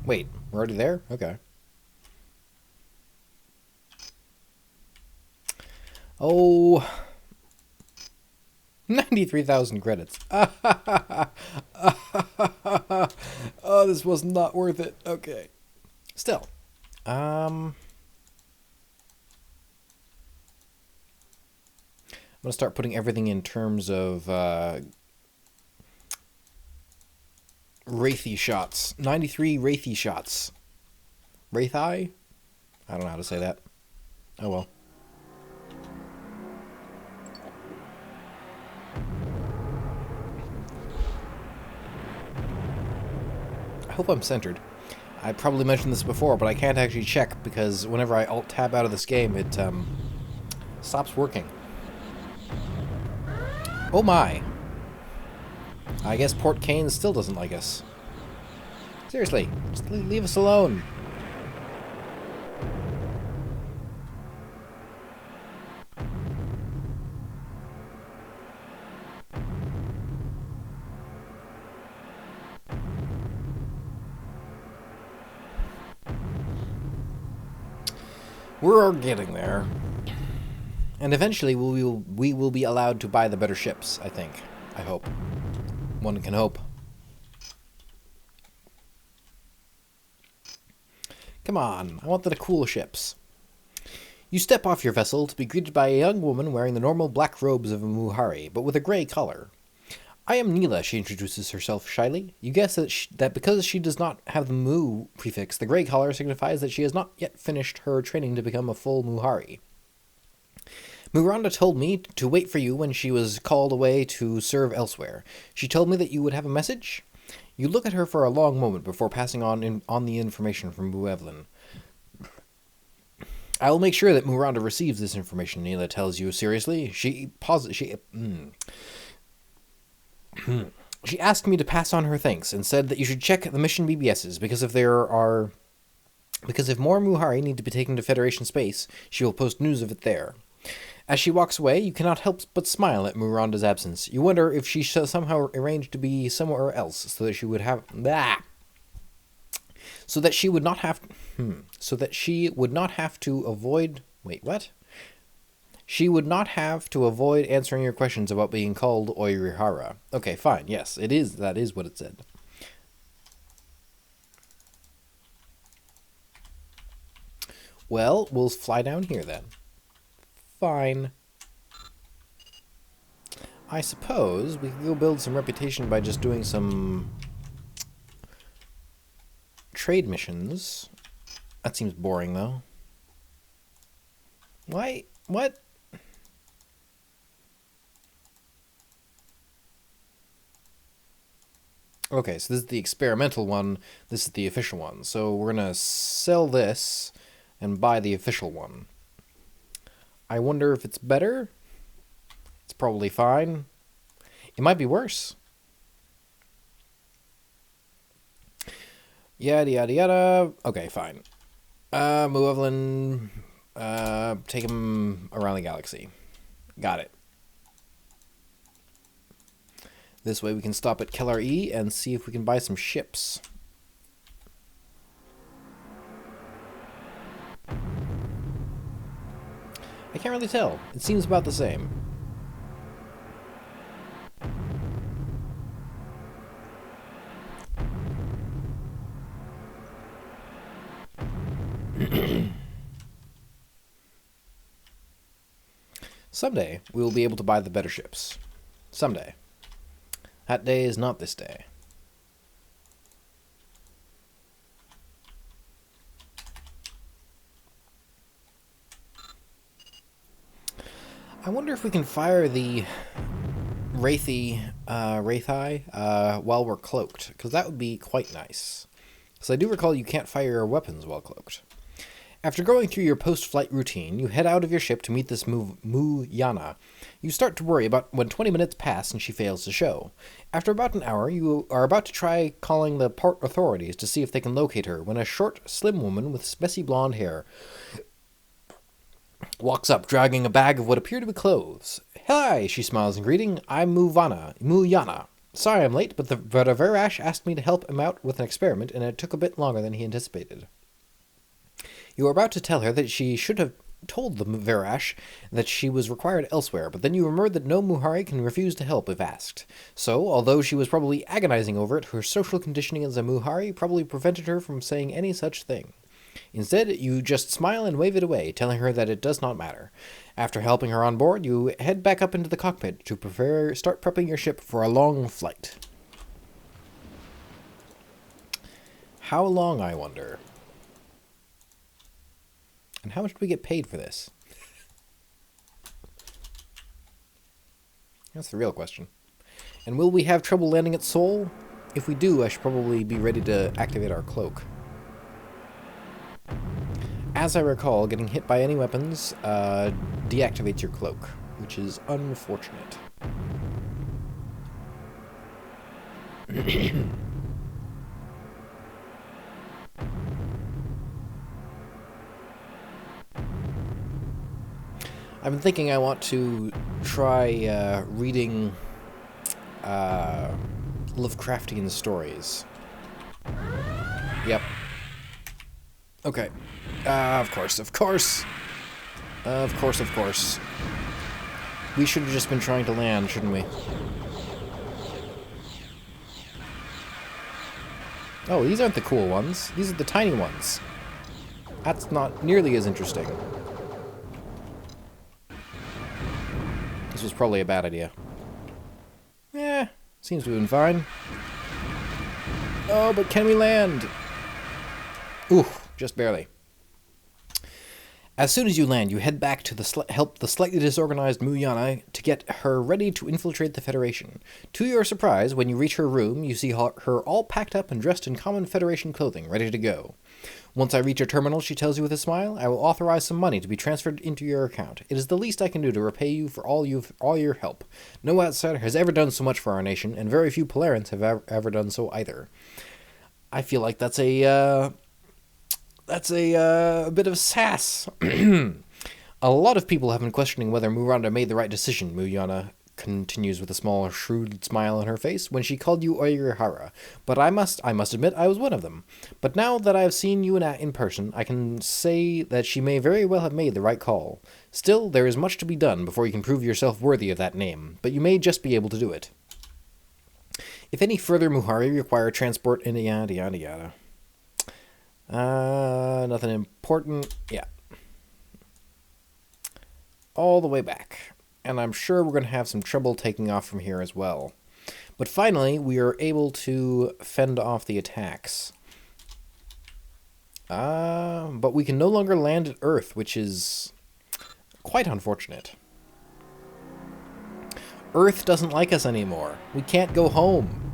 Wait, we're already there? Okay. Oh, 93,000 credits. Oh, this was not worth it. Okay. Still. going to start putting everything in terms of Wraithy shots. 93 Wraithy shots. Wraithai? I don't know how to say that. Oh well. I hope I'm centered. I probably mentioned this before, but I can't actually check because whenever I Alt-Tab out of this game, it stops working. Oh my! I guess Port Kane still doesn't like us. Seriously, just leave us alone. We're getting there. And eventually we will be allowed to buy the better ships, I think. I hope. One can hope. Come on, I want the cool ships. You step off your vessel to be greeted by a young woman wearing the normal black robes of a Muhari, but with a grey collar. I am Neela, she introduces herself shyly. You guess that because she does not have the Mu prefix, the grey collar signifies that she has not yet finished her training to become a full Muhari. Miranda told me to wait for you when she was called away to serve elsewhere. She told me that you would have a message. You look at her for a long moment before passing on the information from Buevlin. I will make sure that Miranda receives this information, Neela tells you seriously. She asked me to pass on her thanks and said that you should check the mission BBSs because if more Muhari need to be taken to Federation space, she will post news of it there. As she walks away, you cannot help but smile at Miranda's absence. You wonder if she somehow arranged to be somewhere else so that she would have so that she would not have to avoid She would not have to avoid answering your questions about being called Oirihara. Okay, fine. Yes, it is. That is what it said. Well, we'll fly down here then. Fine. I suppose we could go build some reputation by just doing some trade missions. That seems boring, though. Why? What? Okay, so this is the experimental one. This is the official one. So we're going to sell this and buy the official one. I wonder if it's better. It's probably fine. It might be worse. Yada, yada, yada. Okay, fine. Muevlin, take him around the galaxy. Got it. This way we can stop at Kellar E and see if we can buy some ships. I can't really tell. It seems about the same. Someday, we will be able to buy the better ships. Someday. That day is not this day. I wonder if we can fire the Wraithai while we're cloaked, because that would be quite nice. Because I do recall you can't fire your weapons while cloaked. After going through your post-flight routine, you head out of your ship to meet this Yana. You start to worry about when 20 minutes pass and she fails to show. After about an hour, you are about to try calling the port authorities to see if they can locate her, when a short, slim woman with messy blonde hair walks up, dragging a bag of what appear to be clothes. Hi, she smiles in greeting. I'm Yana. Sorry I'm late, but Verash asked me to help him out with an experiment, and it took a bit longer than he anticipated. You are about to tell her that she should have told the Verash that she was required elsewhere, but then you remember that no Muhari can refuse to help if asked. So, although she was probably agonizing over it, her social conditioning as a Muhari probably prevented her from saying any such thing. Instead, you just smile and wave it away, telling her that it does not matter. After helping her on board, you head back up into the cockpit to start prepping your ship for a long flight. How long, I wonder? And how much do we get paid for this? That's the real question. And will we have trouble landing at Seoul? If we do, I should probably be ready to activate our cloak. As I recall, getting hit by any weapons deactivates your cloak, which is unfortunate. I've been thinking I want to try reading Lovecraftian stories. Yep. Okay. Of course. We should have just been trying to land, shouldn't we? Oh, these aren't the cool ones. These are the tiny ones. That's not nearly as interesting. This was probably a bad idea. Seems to have been fine. Oh, but can we land? Ooh, just barely. As soon as you land, you head back to help the slightly disorganized Muyana to get her ready to infiltrate the Federation. To your surprise, when you reach her room, you see her all packed up and dressed in common Federation clothing, ready to go. Once I reach your terminal, she tells you with a smile, I will authorize some money to be transferred into your account. It is the least I can do to repay you for all your help. No outsider has ever done so much for our nation, and very few Polarans have ever done so either. I feel like that's a bit of sass. A lot of people have been questioning whether Miranda made the right decision, Muyana continues with a small, shrewd smile on her face, when she called you Oyurihara. But I must admit I was one of them. But now that I have seen you in person, I can say that she may very well have made the right call. Still, there is much to be done before you can prove yourself worthy of that name, but you may just be able to do it. If any further Muhari require transport in yada yada yada. Nothing important. Yeah. All the way back. And I'm sure we're going to have some trouble taking off from here as well. But finally, we are able to fend off the attacks. But we can no longer land at Earth, which is quite unfortunate. Earth doesn't like us anymore. We can't go home.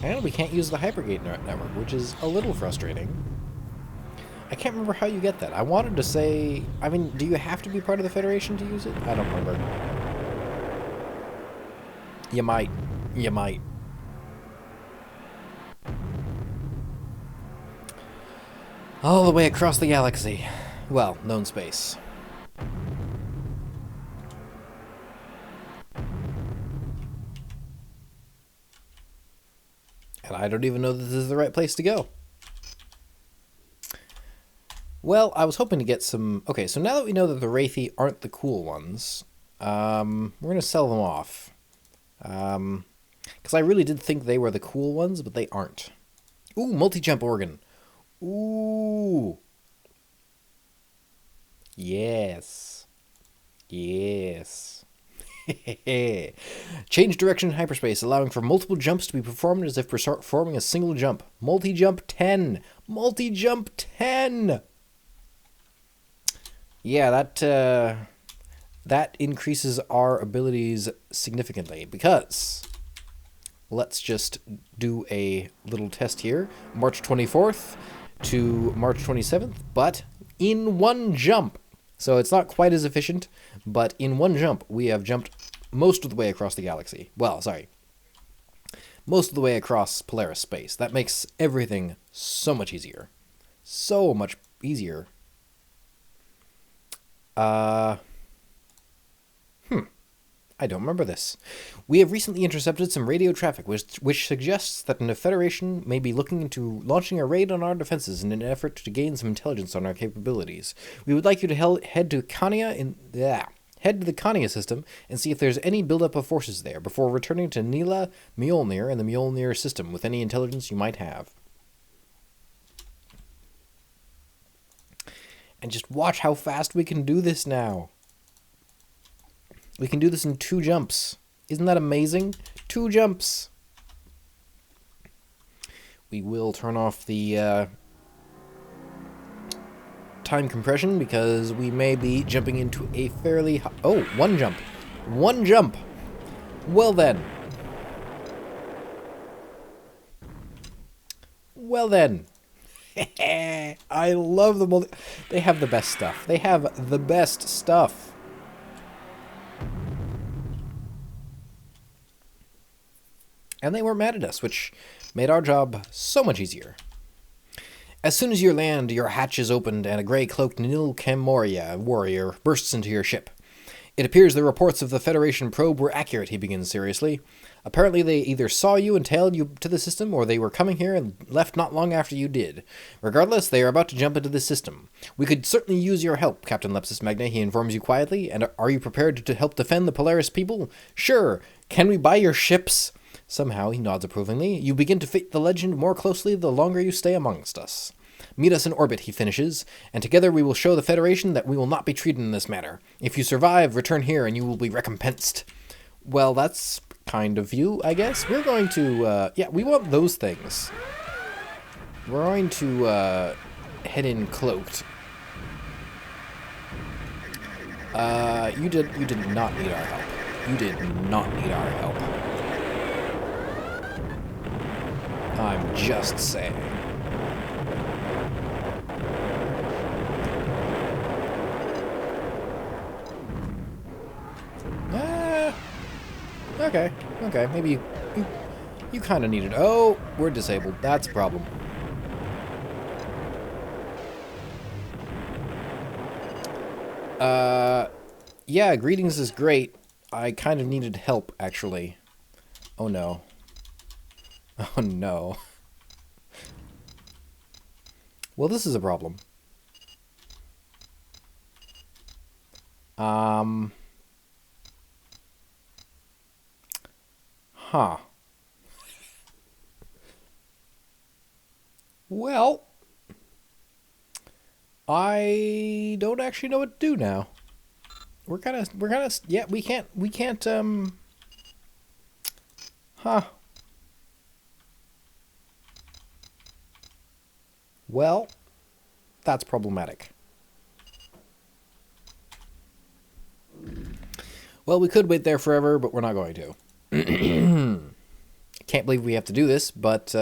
And we can't use the Hypergate network, which is a little frustrating. I can't remember how you get that. I wanted to say... I mean, do you have to be part of the Federation to use it? I don't remember. You might. You might. All the way across the galaxy. Well, known space. And I don't even know that this is the right place to go. Well, I was hoping to get some... Okay, so now that we know that the Wraithy aren't the cool ones, we're going to sell them off. Because I really did think they were the cool ones, but they aren't. Ooh, multi-jump organ. Ooh. Yes. Yes. Change direction in hyperspace, allowing for multiple jumps to be performed as if performing a single jump. Multi-jump 10. Multi-jump 10. Yeah, that increases our abilities significantly, because let's just do a little test here. March 24th to March 27th, but in one jump. So it's not quite as efficient, but in one jump, we have jumped most of the way across the galaxy. Well, sorry. Most of the way across Polaris space. That makes everything so much easier. So much easier. I don't remember this. We have recently intercepted some radio traffic, which suggests that the Federation may be looking into launching a raid on our defenses in an effort to gain some intelligence on our capabilities. We would like you to head to Kania Head to the Kania system and see if there's any buildup of forces there before returning to Nila, Mjolnir, and the Mjolnir system with any intelligence you might have. And just watch how fast we can do this now. We can do this in 2 jumps. Isn't that amazing? 2 jumps. We will turn off the time compression because we may be jumping into a fairly... Oh, 1 jump. 1 jump. Well then. Well then. I love the They have the best stuff. They have the best stuff. And they weren't mad at us, which made our job so much easier. As soon as you land, your hatch is opened and a grey-cloaked Nilkemoria warrior bursts into your ship. It appears the reports of the Federation probe were accurate, he begins seriously. Apparently they either saw you and tailed you to the system, or they were coming here and left not long after you did. Regardless, they are about to jump into the system. We could certainly use your help, Captain Lepsis Magna, he informs you quietly. And are you prepared to help defend the Polaris people? Sure. Can we buy your ships? Somehow, he nods approvingly. You begin to fit the legend more closely the longer you stay amongst us. Meet us in orbit, he finishes, and together we will show the Federation that we will not be treated in this manner. If you survive, return here and you will be recompensed. Well, that's kind of you, I guess. We're going to, yeah, we want those things. We're going to, head in cloaked. You did not need our help. You did not need our help. I'm just saying. Okay, maybe you kind of need it. Oh, we're disabled. That's a problem. Yeah, greetings is great. I kind of needed help, actually. Oh no. Oh no. Well, this is a problem. Huh. Well, I don't actually know what to do now. We're kind of, yeah, we can't, huh. Well, that's problematic. Well, we could wait there forever, but we're not going to. Can't believe we have to do this, but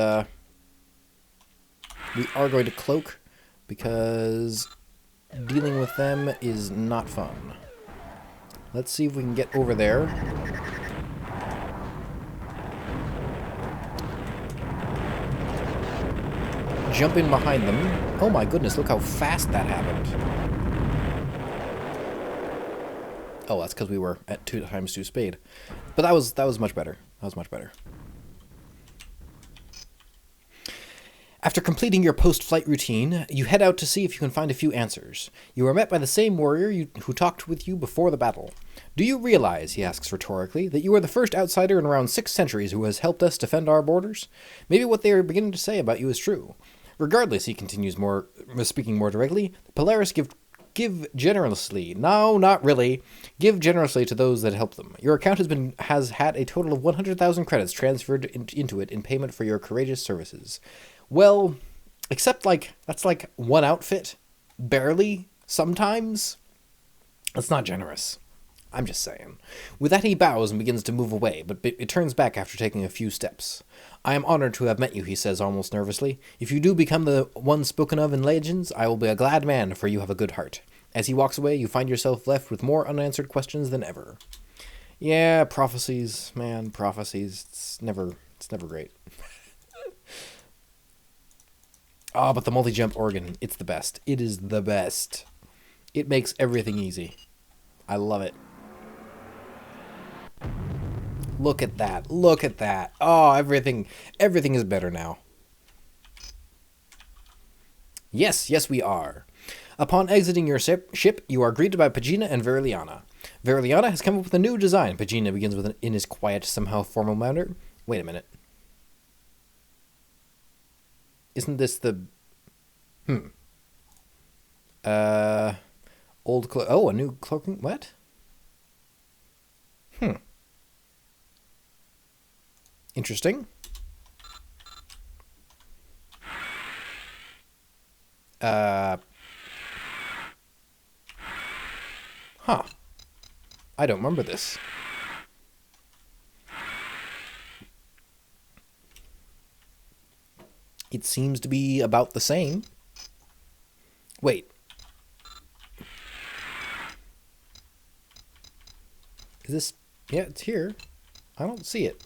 we are going to cloak because dealing with them is not fun. Let's see if we can get over there. Jump in behind them. Oh my goodness, look how fast that happened. Oh, that's because we were at 2 times 2 speed. But that was much better. That was much better. After completing your post-flight routine, you head out to see if you can find a few answers. You are met by the same warrior who talked with you before the battle. Do you realize, he asks rhetorically, that you are the first outsider in around 6 centuries who has helped us defend our borders? Maybe what they are beginning to say about you is true. Regardless, he continues speaking more directly, the Polaris give generously. No, not really. Give generously to those that help them. Your account has had a total of 100,000 credits transferred into it in payment for your courageous services. Well, except that's like 1 outfit. Barely. Sometimes. That's not generous. I'm just saying. With that, he bows and begins to move away, but it turns back after taking a few steps. I am honored to have met you, he says almost nervously. If you do become the one spoken of in legends, I will be a glad man, for you have a good heart. As he walks away, you find yourself left with more unanswered questions than ever. Yeah, prophecies, man, prophecies. It's never great. Oh, but the multi-jump organ, it's the best. It is the best. It makes everything easy. I love it. Look at that. Look at that. Oh, everything is better now. Yes, we are. Upon exiting your ship, you are greeted by Pagina and Veriliana. Veriliana has come up with a new design. Pagina begins with in his quiet, somehow formal manner. Wait a minute. Isn't this the... Old cloak... Oh, a new cloaking... What? Interesting. Huh. I don't remember this. It seems to be about the same. Wait. Is this... Yeah, it's here. I don't see it.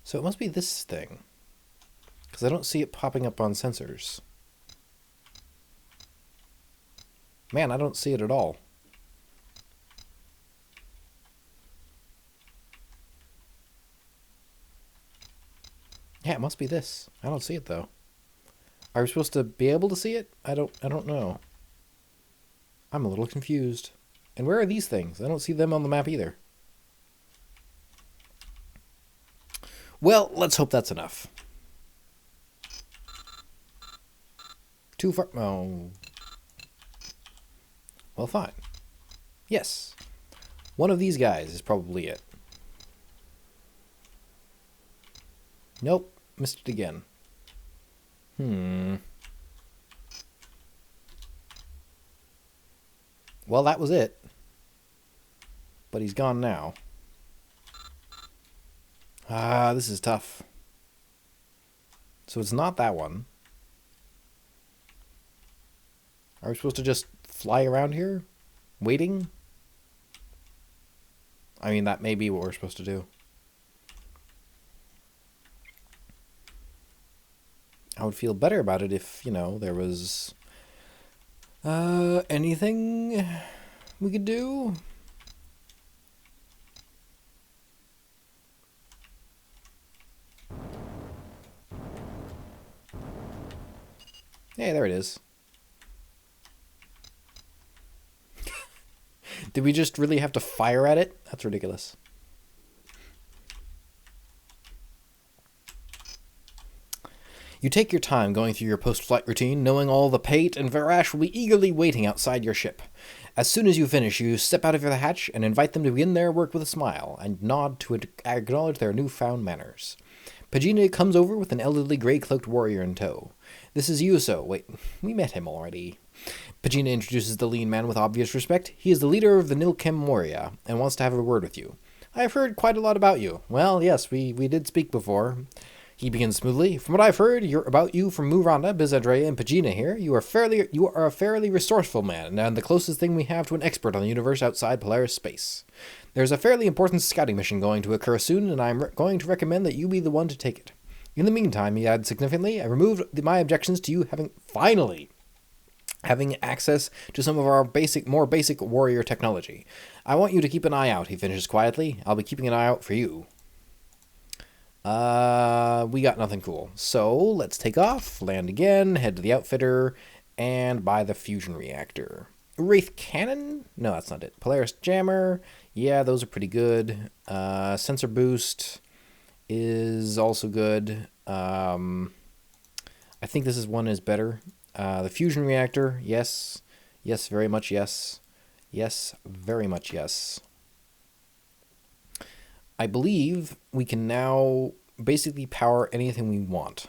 So it must be this thing. Because I don't see it popping up on sensors. Man, I don't see it at all. Yeah, it must be this. I don't see it though. Are we supposed to be able to see it? I don't know. I'm a little confused. And where are these things? I don't see them on the map either. Well, let's hope that's enough. Too far... Oh. Well, fine. Yes. One of these guys is probably it. Nope. Missed it again. Well, that was it. But he's gone now. Ah, this is tough. So it's not that one. Are we supposed to just fly around here? Waiting? I mean, that may be what we're supposed to do. I would feel better about it if, you know, there was... anything we could do? Hey, there it is. Did we just really have to fire at it? That's ridiculous. You take your time going through your post-flight routine, knowing all the Pate and Varash will be eagerly waiting outside your ship. As soon as you finish, you step out of the hatch and invite them to begin their work with a smile, and nod to acknowledge their newfound manners. Pagina comes over with an elderly grey-cloaked warrior in tow. This is Yuso. Wait, we met him already. Pagina introduces the lean man with obvious respect. He is the leader of the Nilkem Moria, and wants to have a word with you. I have heard quite a lot about you. Well, yes, we did speak before. He begins smoothly. From what I've heard about you from Muranda, Bizadrea, and Pagina here, you are a fairly resourceful man, and the closest thing we have to an expert on the universe outside Polaris space. There's a fairly important scouting mission going to occur soon, and I'm going to recommend that you be the one to take it. In the meantime, he adds significantly, I removed my objections to you having access to some of our more basic warrior technology. I want you to keep an eye out, he finishes quietly. I'll be keeping an eye out for you. We got nothing cool. So, let's take off, land again, head to the outfitter, and buy the fusion reactor. Wraith Cannon? No, that's not it. Polaris Jammer. Yeah, those are pretty good. Sensor Boost is also good. I think this one is better. The fusion reactor, yes. Yes, very much yes. Yes, very much yes. I believe we can now basically power anything we want.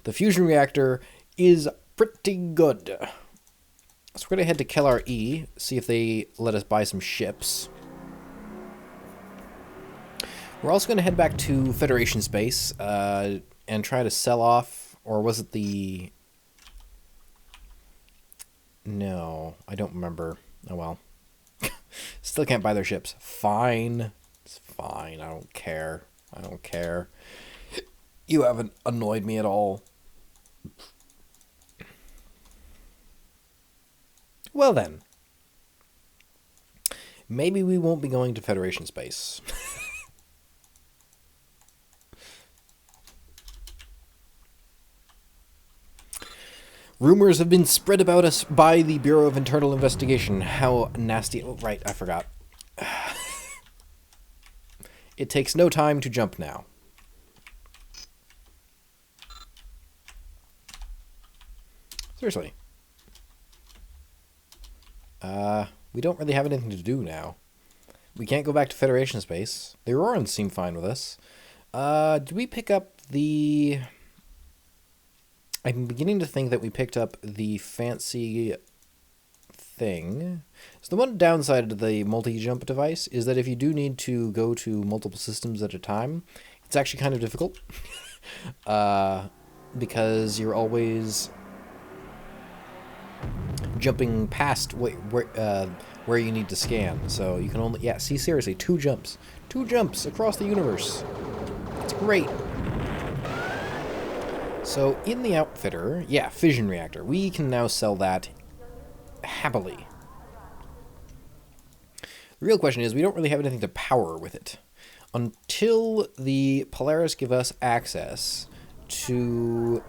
The fusion reactor is pretty good. So we're going to head to Kellar E, see if they let us buy some ships. We're also going to head back to Federation space and try to sell off, or was it the... No, I don't remember. Oh well. Still can't buy their ships. Fine. It's fine. I don't care. I don't care. You haven't annoyed me at all. Well then. Maybe we won't be going to Federation space. Rumors have been spread about us by the Bureau of Internal Investigation. How nasty. Oh, right, I forgot. It takes no time to jump now. Seriously. We don't really have anything to do now. We can't go back to Federation space. The Aurorans seem fine with us. Did we pick up the... I'm beginning to think that we picked up the fancy thing. So the one downside of the multi-jump device is that if you do need to go to multiple systems at a time, it's actually kind of difficult. Because you're always jumping past where you need to scan. So you can only... Yeah, see, seriously, 2 jumps. 2 jumps across the universe. It's great. So, in the Outfitter, yeah, fission reactor. We can now sell that happily. The real question is, we don't really have anything to power with it. Until the Polaris give us access to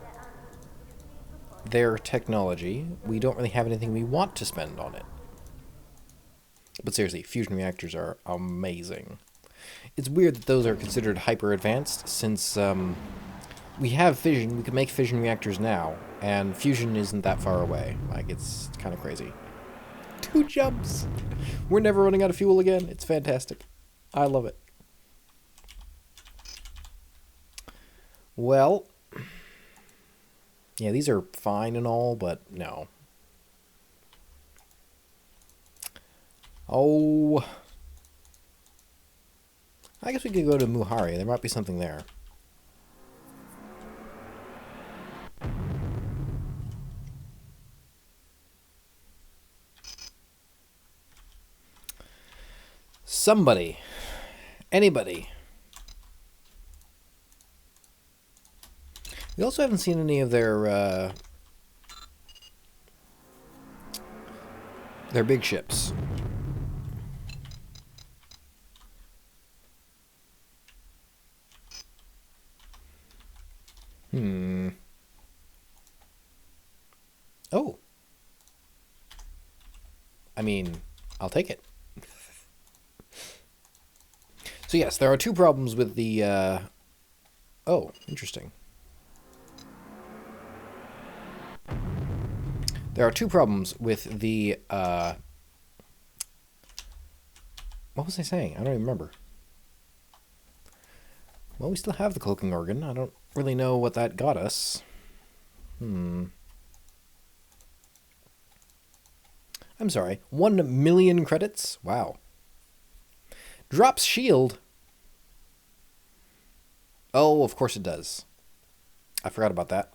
their technology, we don't really have anything we want to spend on it. But seriously, fusion reactors are amazing. It's weird that those are considered hyper-advanced, since... we have fission, we can make fission reactors now, and fusion isn't that far away. Like, it's kind of crazy. 2 jumps! We're never running out of fuel again. It's fantastic. I love it. Well, yeah, these are fine and all, but no. Oh. I guess we could go to Muhari. There might be something there. Somebody. Anybody. We also haven't seen any of their big ships. Oh. I mean, I'll take it. So yes, there are 2 problems with the, Oh, interesting. There are 2 problems with the, What was I saying? I don't even remember. Well, we still have the cloaking organ. I don't really know what that got us. I'm sorry. 1 million credits? Wow. Drops shield. Oh, of course it does. I forgot about that.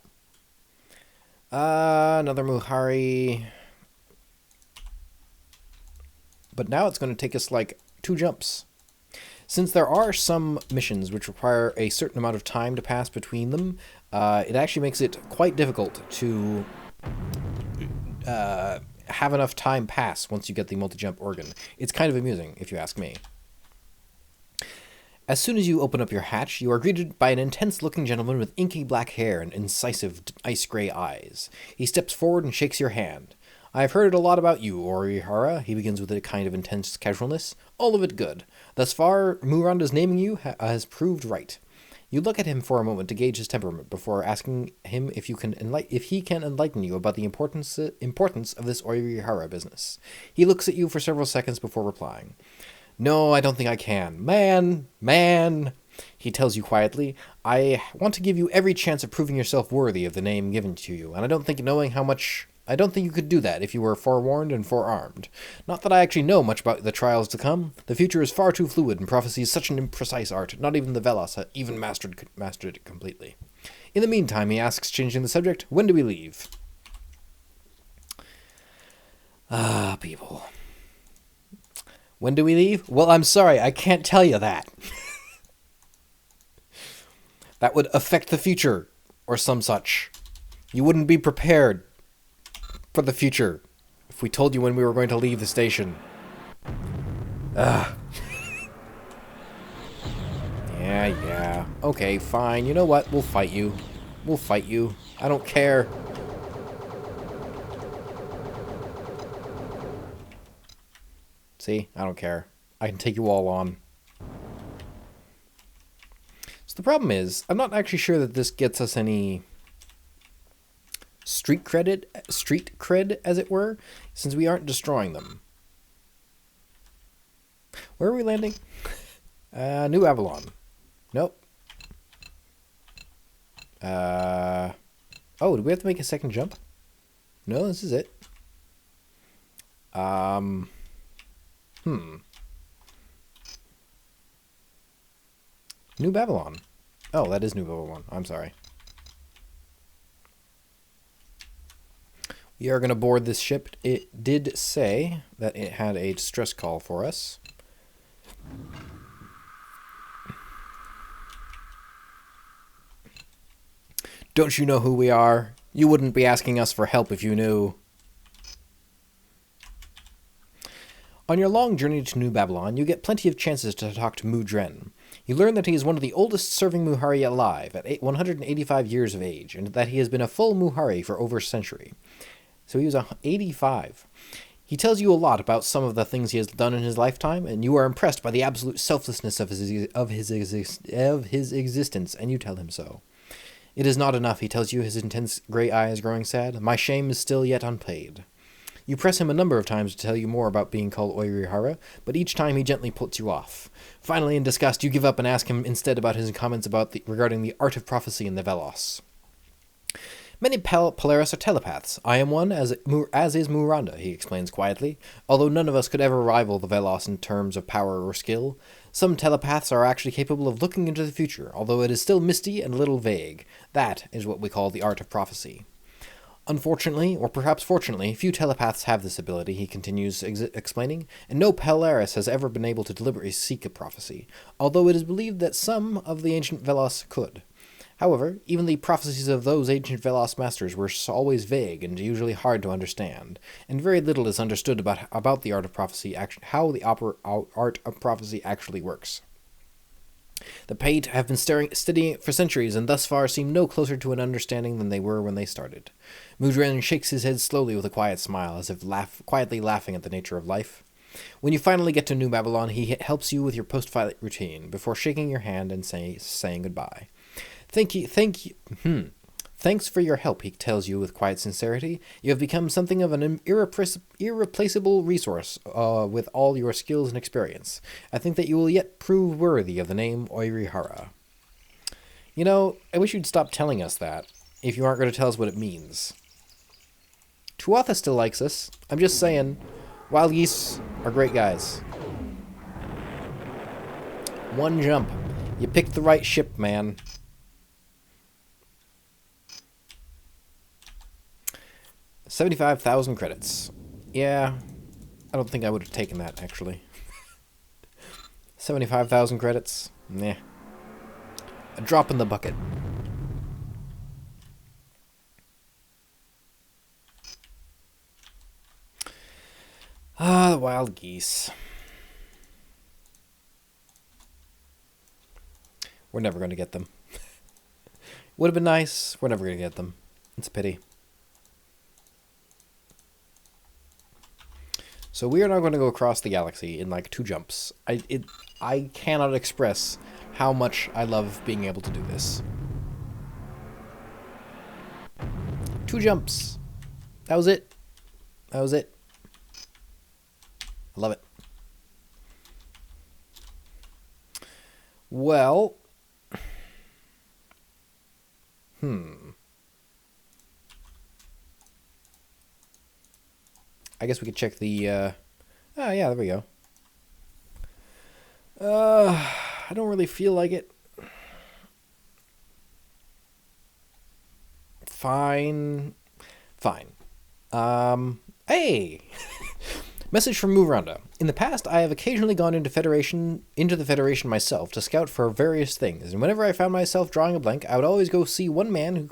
Another Muhari. But now it's going to take us like 2 jumps. Since there are some missions which require a certain amount of time to pass between them, it actually makes it quite difficult to have enough time pass once you get the multi-jump organ. It's kind of amusing, if you ask me. As soon as you open up your hatch, you are greeted by an intense-looking gentleman with inky black hair and incisive ice-gray eyes. He steps forward and shakes your hand. "I've heard a lot about you, Orihara," he begins with a kind of intense casualness. "All of it good. Thus far, Muranda's naming you has proved right." You look at him for a moment to gauge his temperament before asking him if he can enlighten you about the importance of this Orihara business. He looks at you for several seconds before replying. "No, I don't think I can. Man, he tells you quietly, I want to give you every chance of proving yourself worthy of the name given to you, and I don't think you could do that if you were forewarned and forearmed. Not that I actually know much about the trials to come. The future is far too fluid, and prophecy is such an imprecise art, not even the Velas have even mastered it completely. In the meantime," he asks, changing the subject, "when do we leave?" Ah, people. When do we leave? Well, I'm sorry, I can't tell you that. That would affect the future, or some such. You wouldn't be prepared for the future if we told you when we were going to leave the station. Yeah. Okay, fine. You know what? We'll fight you. I don't care. See? I don't care. I can take you all on. So the problem is, I'm not actually sure that this gets us any street cred, as it were, since we aren't destroying them. Where are we landing? New Avalon. Nope. Oh, do we have to make a second jump? No, this is it. New Babylon. Oh, that is New Babylon. I'm sorry. We are going to board this ship. It did say that it had a distress call for us. Don't you know who we are? You wouldn't be asking us for help if you knew. On your long journey to New Babylon, you get plenty of chances to talk to Mu Dren. You learn that he is one of the oldest serving Muhari alive, at 185 years of age, and that he has been a full Muhari for over a century. So he was 85. He tells you a lot about some of the things he has done in his lifetime, and you are impressed by the absolute selflessness of his existence, and you tell him so. It is not enough, he tells you, his intense grey eyes growing sad. My shame is still yet unpaid. You press him a number of times to tell you more about being called Oirihara, but each time he gently puts you off. Finally, in disgust, you give up and ask him instead about his comments regarding the art of prophecy in the Velos. Many Polaris are telepaths. I am one, as is Muranda, he explains quietly. Although none of us could ever rival the Velos in terms of power or skill, some telepaths are actually capable of looking into the future, although it is still misty and a little vague. That is what we call the art of prophecy. Unfortunately, or perhaps fortunately, few telepaths have this ability, he continues explaining, and no Polaris has ever been able to deliberately seek a prophecy, although it is believed that some of the ancient Velos could. However, even the prophecies of those ancient Velos masters were always vague and usually hard to understand, and very little is understood about the art of prophecy, how the art of prophecy actually works. The Pate have been studying it for centuries, and thus far seem no closer to an understanding than they were when they started. Mu Dren shakes his head slowly with a quiet smile, as if quietly laughing at the nature of life. When you finally get to New Babylon, he helps you with your post-flight routine, before shaking your hand and saying goodbye. Thanks for your help, he tells you with quiet sincerity. You have become something of an irreplaceable resource with all your skills and experience. I think that you will yet prove worthy of the name Oirihara. You know, I wish you'd stop telling us that, if you aren't going to tell us what it means. Tuatha still likes us. I'm just saying, wild geese are great guys. One jump. You picked the right ship, man. 75,000 credits. Yeah, I don't think I would have taken that, actually. 75,000 credits? Nah. A drop in the bucket. Ah, the wild geese. We're never going to get them. Would have been nice. We're never going to get them. It's a pity. So we are now going to go across the galaxy in like 2 jumps. I cannot express how much I love being able to do this. 2 jumps. That was it. That was it. I love it. Well. I guess we could check the, oh yeah, there we go. I don't really feel like it. Fine. Hey! Message from Miranda. In the past, I have occasionally gone into the Federation myself to scout for various things, and whenever I found myself drawing a blank, I would always go see one man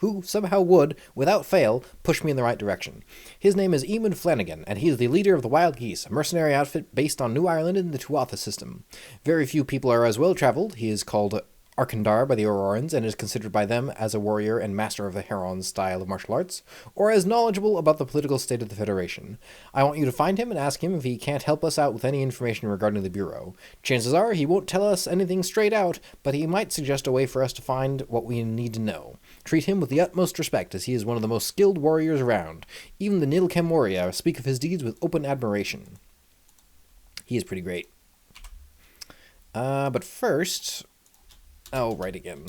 who somehow would, without fail, push me in the right direction. His name is Eamon Flanagan, and he is the leader of the Wild Geese, a mercenary outfit based on New Ireland in the Tuatha system. Very few people are as well-traveled. He is called Arkandar by the Aurorans and is considered by them as a warrior and master of the Heron style of martial arts, or as knowledgeable about the political state of the Federation. I want you to find him and ask him if he can't help us out with any information regarding the Bureau. Chances are he won't tell us anything straight out, but he might suggest a way for us to find what we need to know. Treat him with the utmost respect, as he is one of the most skilled warriors around. Even the Nilkem warrior speak of his deeds with open admiration. He is pretty great. But first... Oh, right again.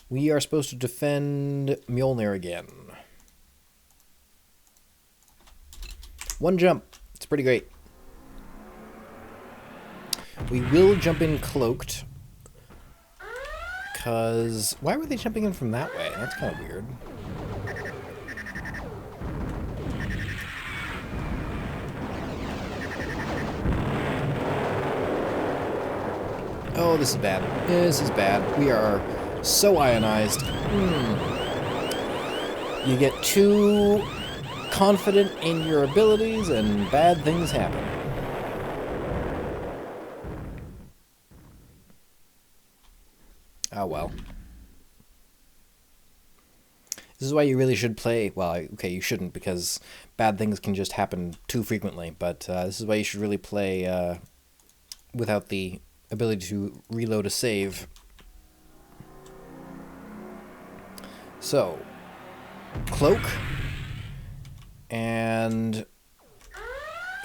We are supposed to defend Mjolnir again. One jump. It's pretty great. We will jump in cloaked. Because... Why were they jumping in from that way? That's kind of weird. Oh, this is bad. This is bad. We are so ionized. You get too confident in your abilities and bad things happen. Oh well. This is why you really should play... Well, okay, you shouldn't, because bad things can just happen too frequently, but this is why you should really play without the ability to reload a save. So, cloak, and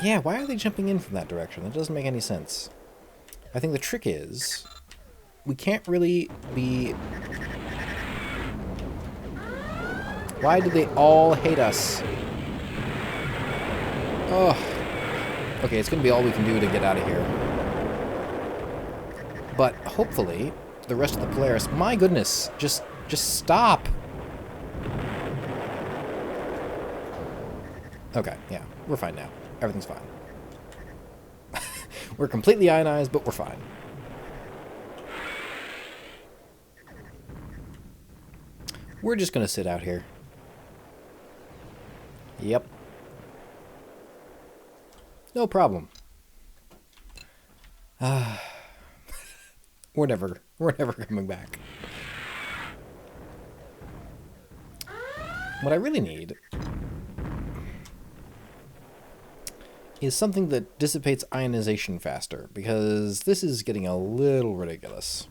yeah, why are they jumping in from that direction? That doesn't make any sense. I think the trick is we can't really be... Why do they all hate us? Oh, okay, it's gonna be all we can do to get out of here. But hopefully, the rest of the Polaris... My goodness! Just stop! Okay, yeah. We're fine now. Everything's fine. We're completely ionized, but we're fine. We're just gonna sit out here. Yep. No problem. We're never coming back. What I really need is something that dissipates ionization faster, because this is getting a little ridiculous.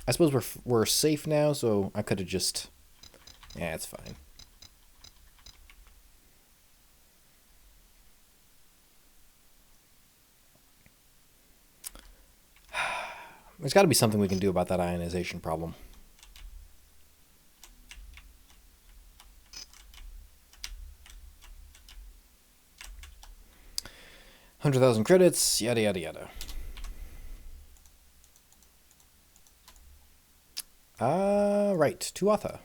I suppose we're safe now, so I could have just... Yeah, it's fine. There's got to be something we can do about that ionization problem. $100,000 credits, yada yada yada. Right, Tuatha.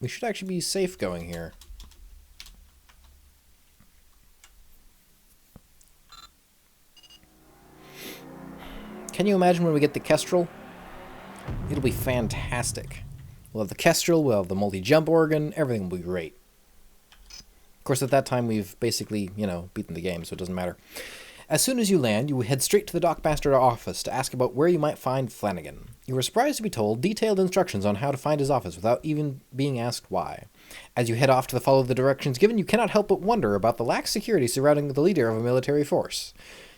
We should actually be safe going here. Can you imagine when we get the Kestrel? It'll be fantastic. We'll have the Kestrel, we'll have the multi-jump organ, everything will be great. Of course, at that time, we've basically, beaten the game, so it doesn't matter. As soon as you land, you head straight to the Dockmaster office to ask about where you might find Flanagan. You were surprised to be told detailed instructions on how to find his office without even being asked why. As you head off to follow the directions given, you cannot help but wonder about the lax security surrounding the leader of a military force.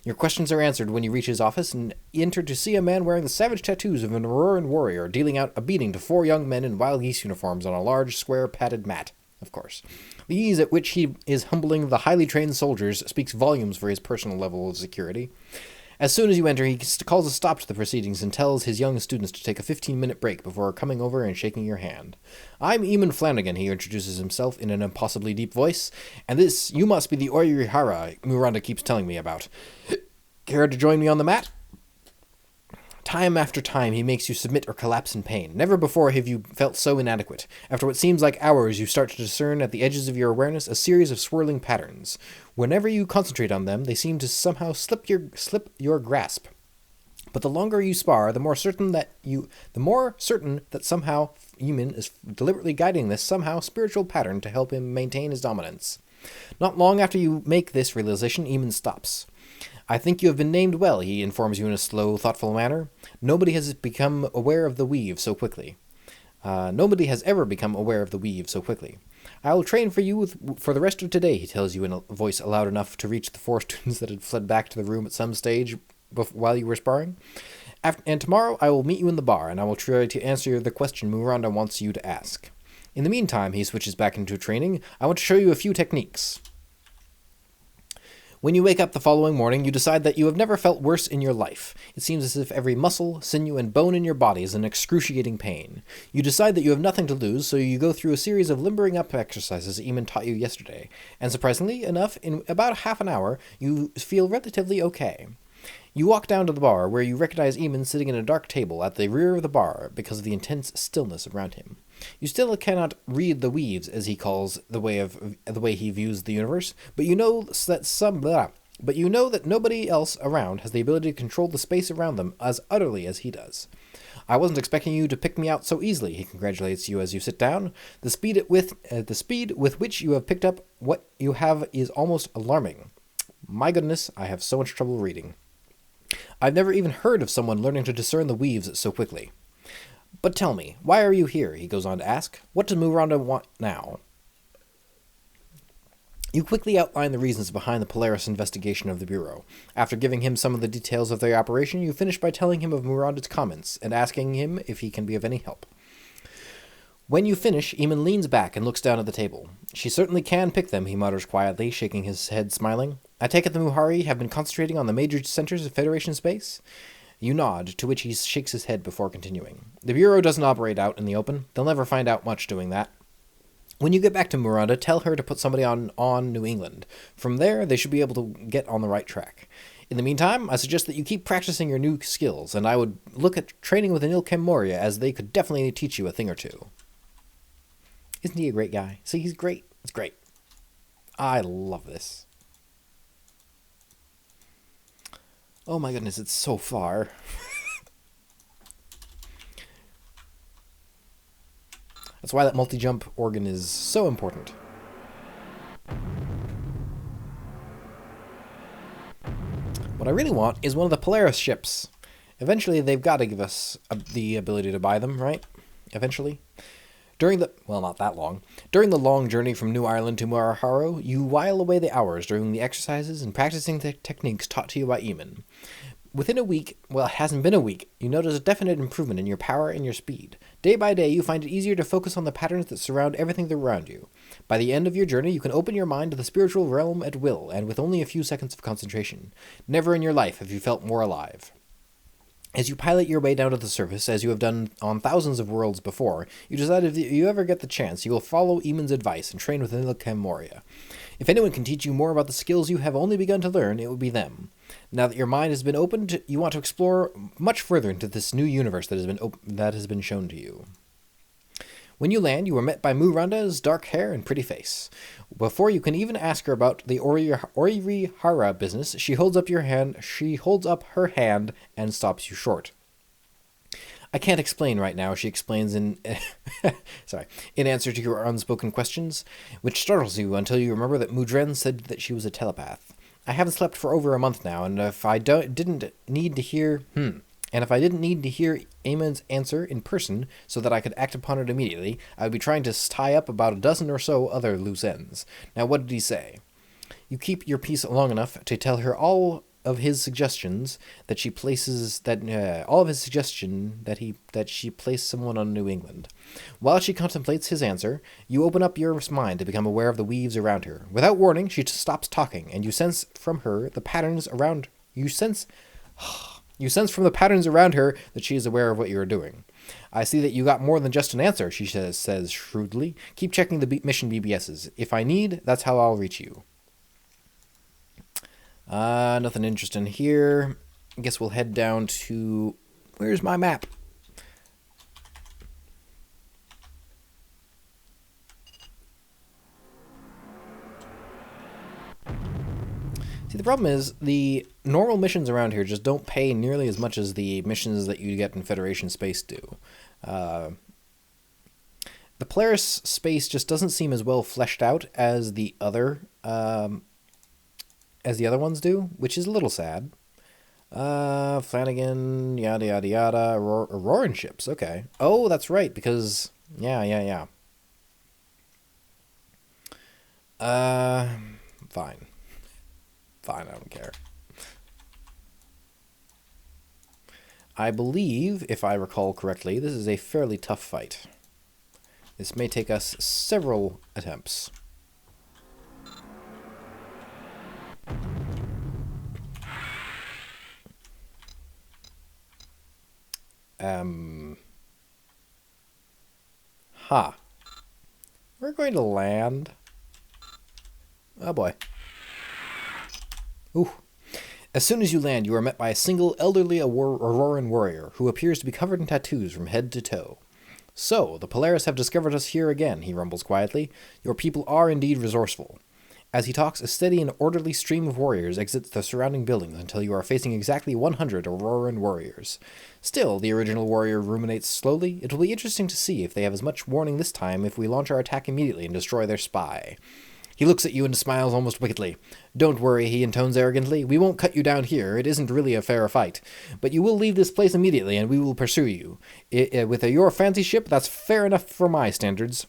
Your questions are answered when you reach his office and enter to see a man wearing the savage tattoos of an Auroran warrior dealing out a beating to 4 young men in wild geese uniforms on a large, square, padded mat. Of course. The ease at which he is humbling the highly trained soldiers speaks volumes for his personal level of security. As soon as you enter, he calls a stop to the proceedings and tells his young students to take a 15-minute break before coming over and shaking your hand. I'm Eamon Flanagan, he introduces himself in an impossibly deep voice, and this, you must be the Oirihara Miranda keeps telling me about. Care to join me on the mat? Time after time, he makes you submit or collapse in pain. Never before have you felt so inadequate. After what seems like hours, you start to discern at the edges of your awareness a series of swirling patterns. Whenever you concentrate on them, they seem to somehow slip your grasp. But the longer you spar, the more certain that somehow Eamon is deliberately guiding this somehow spiritual pattern to help him maintain his dominance. Not long after you make this realization, Eamon stops. I think you have been named well, he informs you in a slow, thoughtful manner. Nobody has become aware of the weave so quickly. Nobody has ever become aware of the weave so quickly. I will train for you for the rest of today, he tells you in a voice loud enough to reach the 4 students that had fled back to the room at some stage while you were sparring. And tomorrow I will meet you in the bar, and I will try to answer the question Miranda wants you to ask. In the meantime, he switches back into training. I want to show you a few techniques. When you wake up the following morning, you decide that you have never felt worse in your life. It seems as if every muscle, sinew, and bone in your body is in excruciating pain. You decide that you have nothing to lose, so you go through a series of limbering up exercises Eamon taught you yesterday. And surprisingly enough, in about half an hour, you feel relatively okay. You walk down to the bar, where you recognize Eamon sitting at a dark table at the rear of the bar because of the intense stillness around him. You still cannot read the weaves, as he calls the way he views the universe, but you know that nobody else around has the ability to control the space around them as utterly as he does. I wasn't expecting you to pick me out so easily, he congratulates you as you sit down. The speed with which you have picked up what you have is almost alarming. My goodness, I have so much trouble reading. I've never even heard of someone learning to discern the weaves so quickly. But tell me, why are you here? He goes on to ask. What does Miranda want now? You quickly outline the reasons behind the Polaris investigation of the Bureau. After giving him some of the details of their operation, you finish by telling him of Miranda's comments and asking him if he can be of any help. When you finish, Eamon leans back and looks down at the table. She certainly can pick them, he mutters quietly, shaking his head, smiling. I take it the Muhari have been concentrating on the major centers of Federation space? You nod, to which he shakes his head before continuing. The Bureau doesn't operate out in the open. They'll never find out much doing that. When you get back to Miranda, tell her to put somebody on New England. From there, they should be able to get on the right track. In the meantime, I suggest that you keep practicing your new skills, and I would look at training with Anil Moria, as they could definitely teach you a thing or two. Isn't he a great guy? See, he's great. It's great. I love this. Oh my goodness, it's so far. That's why that multi-jump organ is so important. What I really want is one of the Polaris ships. Eventually, they've got to give us the ability to buy them, right? Eventually. Not that long. During the long journey from New Ireland to Muiraharo, you while away the hours during the exercises and practicing the techniques taught to you by Eamon. Within a week, well, it hasn't been a week, you notice a definite improvement in your power and your speed. Day by day, you find it easier to focus on the patterns that surround everything around you. By the end of your journey, you can open your mind to the spiritual realm at will, and with only a few seconds of concentration. Never in your life have you felt more alive. As you pilot your way down to the surface, as you have done on thousands of worlds before, you decide if you ever get the chance, you will follow Eamon's advice and train with Anil Moria. If anyone can teach you more about the skills you have only begun to learn, it would be them. Now that your mind has been opened, you want to explore much further into this new universe that has been shown to you. When you land, you are met by Miranda's dark hair and pretty face. Before you can even ask her about the Orihara business, she holds up her hand and stops you short. I can't explain right now, she explains in answer to your unspoken questions, which startles you until you remember that Mudren said that she was a telepath. I haven't slept for over a month now, and if I didn't need to hear Eamon's answer in person so that I could act upon it immediately, I would be trying to tie up about a dozen or so other loose ends. Now, what did he say? You keep your peace long enough to tell her all of his suggestions that she places someone on New England. While she contemplates his answer, you open up your mind to become aware of the weaves around her. Without warning, she stops talking, and you sense from her the patterns around. You sense from the patterns around her that she is aware of what you are doing. I see that you got more than just an answer, she says shrewdly. Keep checking the mission BBSs. If I need, that's how I'll reach you. Nothing interesting here. I guess we'll head down to... Where's my map? See, the problem is the normal missions around here just don't pay nearly as much as the missions that you get in Federation space do. The Polaris space just doesn't seem as well fleshed out as the other as the other ones do, which is a little sad. Flanagan, yada yada yada, Auroran ships, okay. Oh, that's right, because, yeah. Fine. Fine, I don't care. I believe, if I recall correctly, this is a fairly tough fight. This may take us several attempts. We're going to land. Oh boy. Ooh. As soon as you land, you are met by a single elderly Auroran warrior who appears to be covered in tattoos from head to toe. So, the Polaris have discovered us here again, he rumbles quietly. Your people are indeed resourceful. As he talks, a steady and orderly stream of warriors exits the surrounding buildings until you are facing exactly 100 Auroran warriors. Still, the original warrior ruminates slowly. It will be interesting to see if they have as much warning this time if we launch our attack immediately and destroy their spy. He looks at you and smiles almost wickedly. Don't worry, he intones arrogantly. We won't cut you down here. It isn't really a fair fight. But you will leave this place immediately, and we will pursue you. With your fancy ship, that's fair enough for my standards.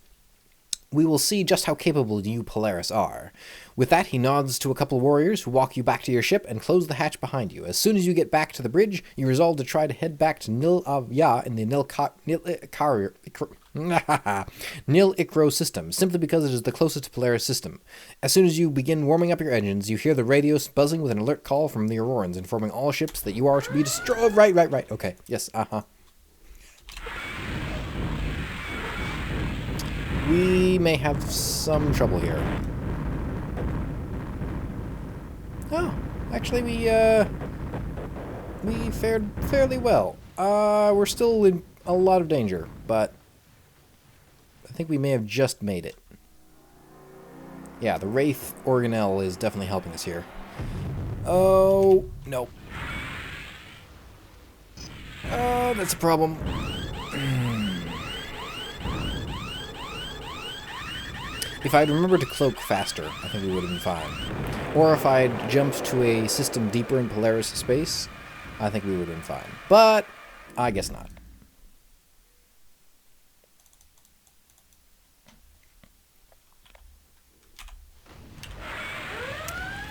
We will see just how capable you Polaris are. With that, he nods to a couple of warriors who walk you back to your ship and close the hatch behind you. As soon as you get back to the bridge, you resolve to try to head back to Nil Avya in the Nil Ikro system, simply because it is the closest to Polaris system. As soon as you begin warming up your engines, you hear the radio buzzing with an alert call from the Aurorans informing all ships that you are to be destroyed. Right. Okay. Yes, We may have some trouble here. Oh, actually we fared fairly well. We're still in a lot of danger, but I think we may have just made it. Yeah, the Wraith Organelle is definitely helping us here. Oh, no. That's a problem. If I'd remembered to cloak faster, I think we would have been fine. Or if I'd jumped to a system deeper in Polaris space, I think we would have been fine. But I guess not.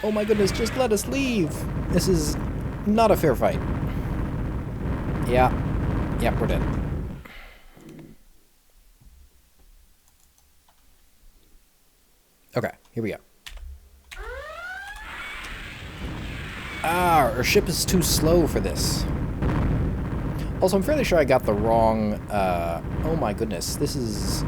Oh my goodness, just let us leave! This is not a fair fight. Yeah, we're dead. Okay, here we go. Our ship is too slow for this. Also, I'm fairly sure I got the wrong... oh my goodness, this is...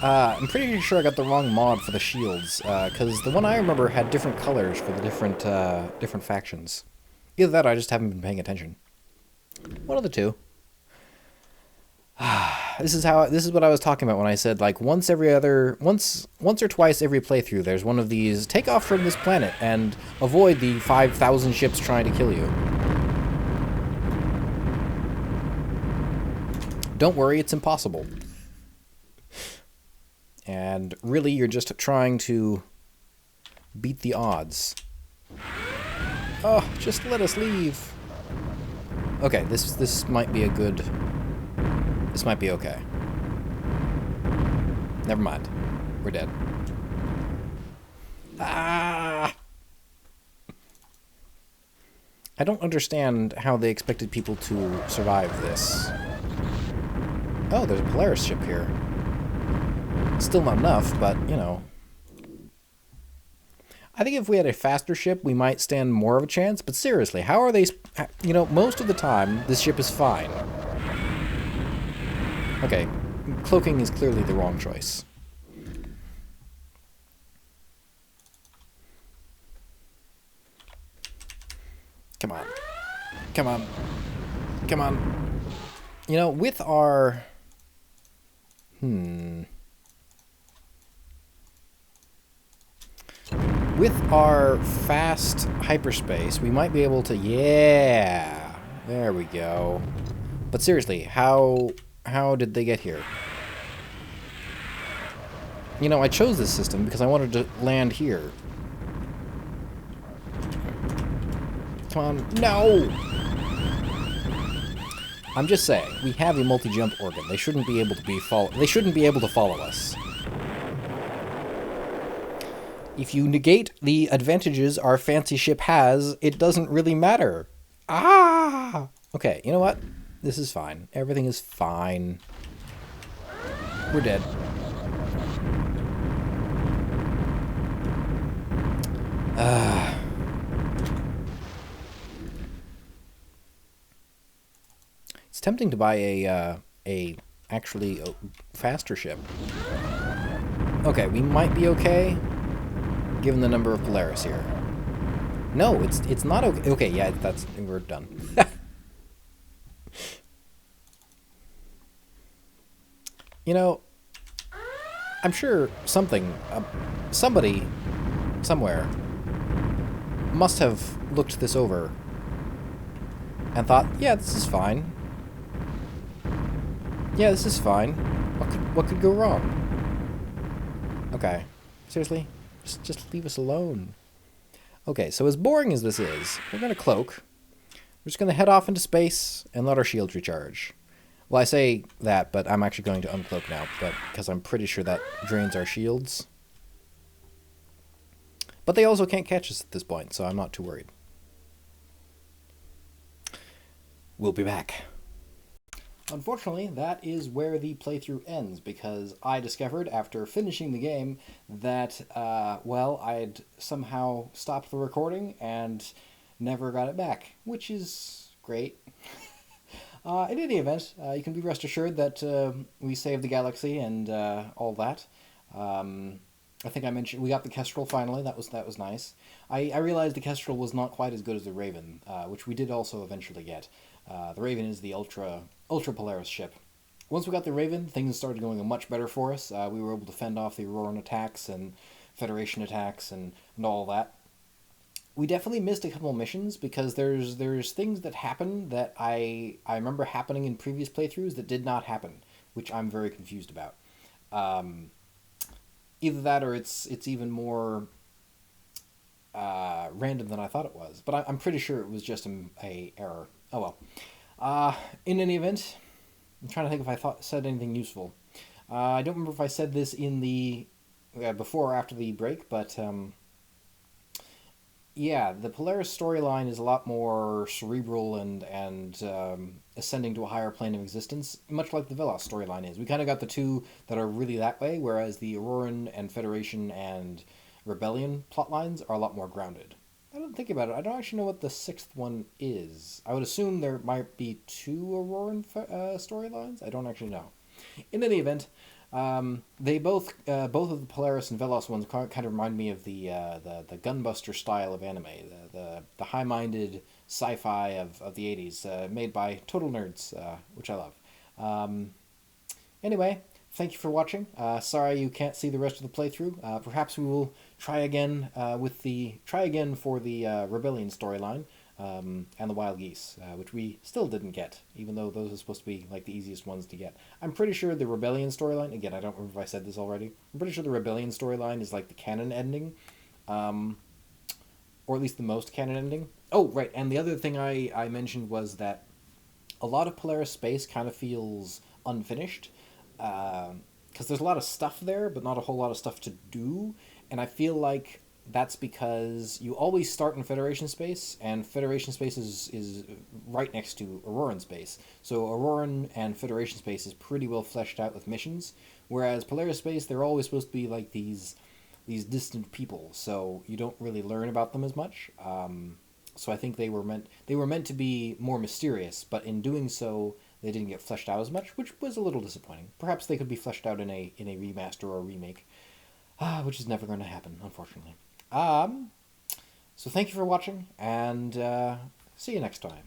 I'm pretty sure I got the wrong mod for the shields, because the one I remember had different colors for the different factions. Either that or I just haven't been paying attention. One of the two. This is what I was talking about when I said, like, once or twice every playthrough, there's one of these, take off from this planet and avoid the 5,000 ships trying to kill you. Don't worry, it's impossible. And really, you're just trying to beat the odds. Oh, just let us leave. Okay, this might be a good... This might be okay. Never mind. We're dead. Ah! I don't understand how they expected people to survive this. Oh, there's a Polaris ship here. Still not enough, but, you know. I think if we had a faster ship, we might stand more of a chance, but seriously, how are they... You know, most of the time, this ship is fine. Okay, cloaking is clearly the wrong choice. Come on. Come on. Come on. You know, with our... With our fast hyperspace, we might be able to... Yeah! There we go. But seriously, how did they get here? You know, I chose this system because I wanted to land here. Come on. No! I'm just saying, we have a multi-jump organ. They shouldn't be able to they shouldn't be able to follow us. If you negate the advantages our fancy ship has, it doesn't really matter. Ah! Okay, you know what? This is fine. Everything is fine. We're dead. It's tempting to buy a actually faster ship. Okay, we might be okay, given the number of Polaris here. No, it's not okay. Okay, yeah, we're done. You know, I'm sure somebody, somewhere, must have looked this over and thought, yeah, this is fine. Yeah, this is fine. What could go wrong? Okay. Seriously? Just leave us alone. Okay, so as boring as this is, we're going to cloak. We're just going to head off into space and let our shields recharge. Well, I say that, but I'm actually going to uncloak now, because I'm pretty sure that drains our shields. But they also can't catch us at this point, so I'm not too worried. We'll be back. Unfortunately, that is where the playthrough ends, because I discovered after finishing the game that, well, I'd somehow stopped the recording and never got it back, which is great. In any event, you can be rest assured that we saved the galaxy and all that. I think I mentioned we got the Kestrel finally. That was nice. I realized the Kestrel was not quite as good as the Raven, which we did also eventually get. The Raven is the Ultra Polaris ship. Once we got the Raven, things started going much better for us. We were able to fend off the Auroran attacks and Federation attacks and all that. We definitely missed a couple missions because there's things that happen that I remember happening in previous playthroughs that did not happen, which I'm very confused about. Either that or it's even more random than I thought it was. But I'm pretty sure it was just a error. Oh well. In any event, I'm trying to think if I said anything useful. I don't remember if I said this in the before or after the break, but yeah, the Polaris storyline is a lot more cerebral and ascending to a higher plane of existence, much like the Velos storyline is. We kind of got the two that are really that way, whereas the Auroran and Federation and Rebellion plotlines are a lot more grounded. I don't think about it. I don't actually know what the sixth one is. I would assume there might be two Auroran storylines. I don't actually know. In any event, they both of the Polaris and Velos ones kind of remind me of the Gunbuster style of anime, the high-minded sci-fi of the 80s, made by total nerds, which I love. Anyway, thank you for watching. Sorry you can't see the rest of the playthrough. Perhaps we will try again for the Rebellion storyline. And the Wild Geese, which we still didn't get, even though those are supposed to be like the easiest ones to get. I'm pretty sure the Rebellion storyline, again, I don't remember if I said this already, I'm pretty sure the Rebellion storyline is like the canon ending, or at least the most canon ending. Oh, right, and the other thing I mentioned was that a lot of Polaris space kind of feels unfinished, because there's a lot of stuff there, but not a whole lot of stuff to do, and I feel like that's because you always start in Federation space, and Federation space is right next to Auroran space. So Auroran and Federation space is pretty well fleshed out with missions, whereas Polaris space, they're always supposed to be like these distant people, so you don't really learn about them as much. So I think they were meant to be more mysterious, but in doing so, they didn't get fleshed out as much, which was a little disappointing. Perhaps they could be fleshed out in a remaster or a remake, which is never going to happen, unfortunately. So thank you for watching, and see you next time.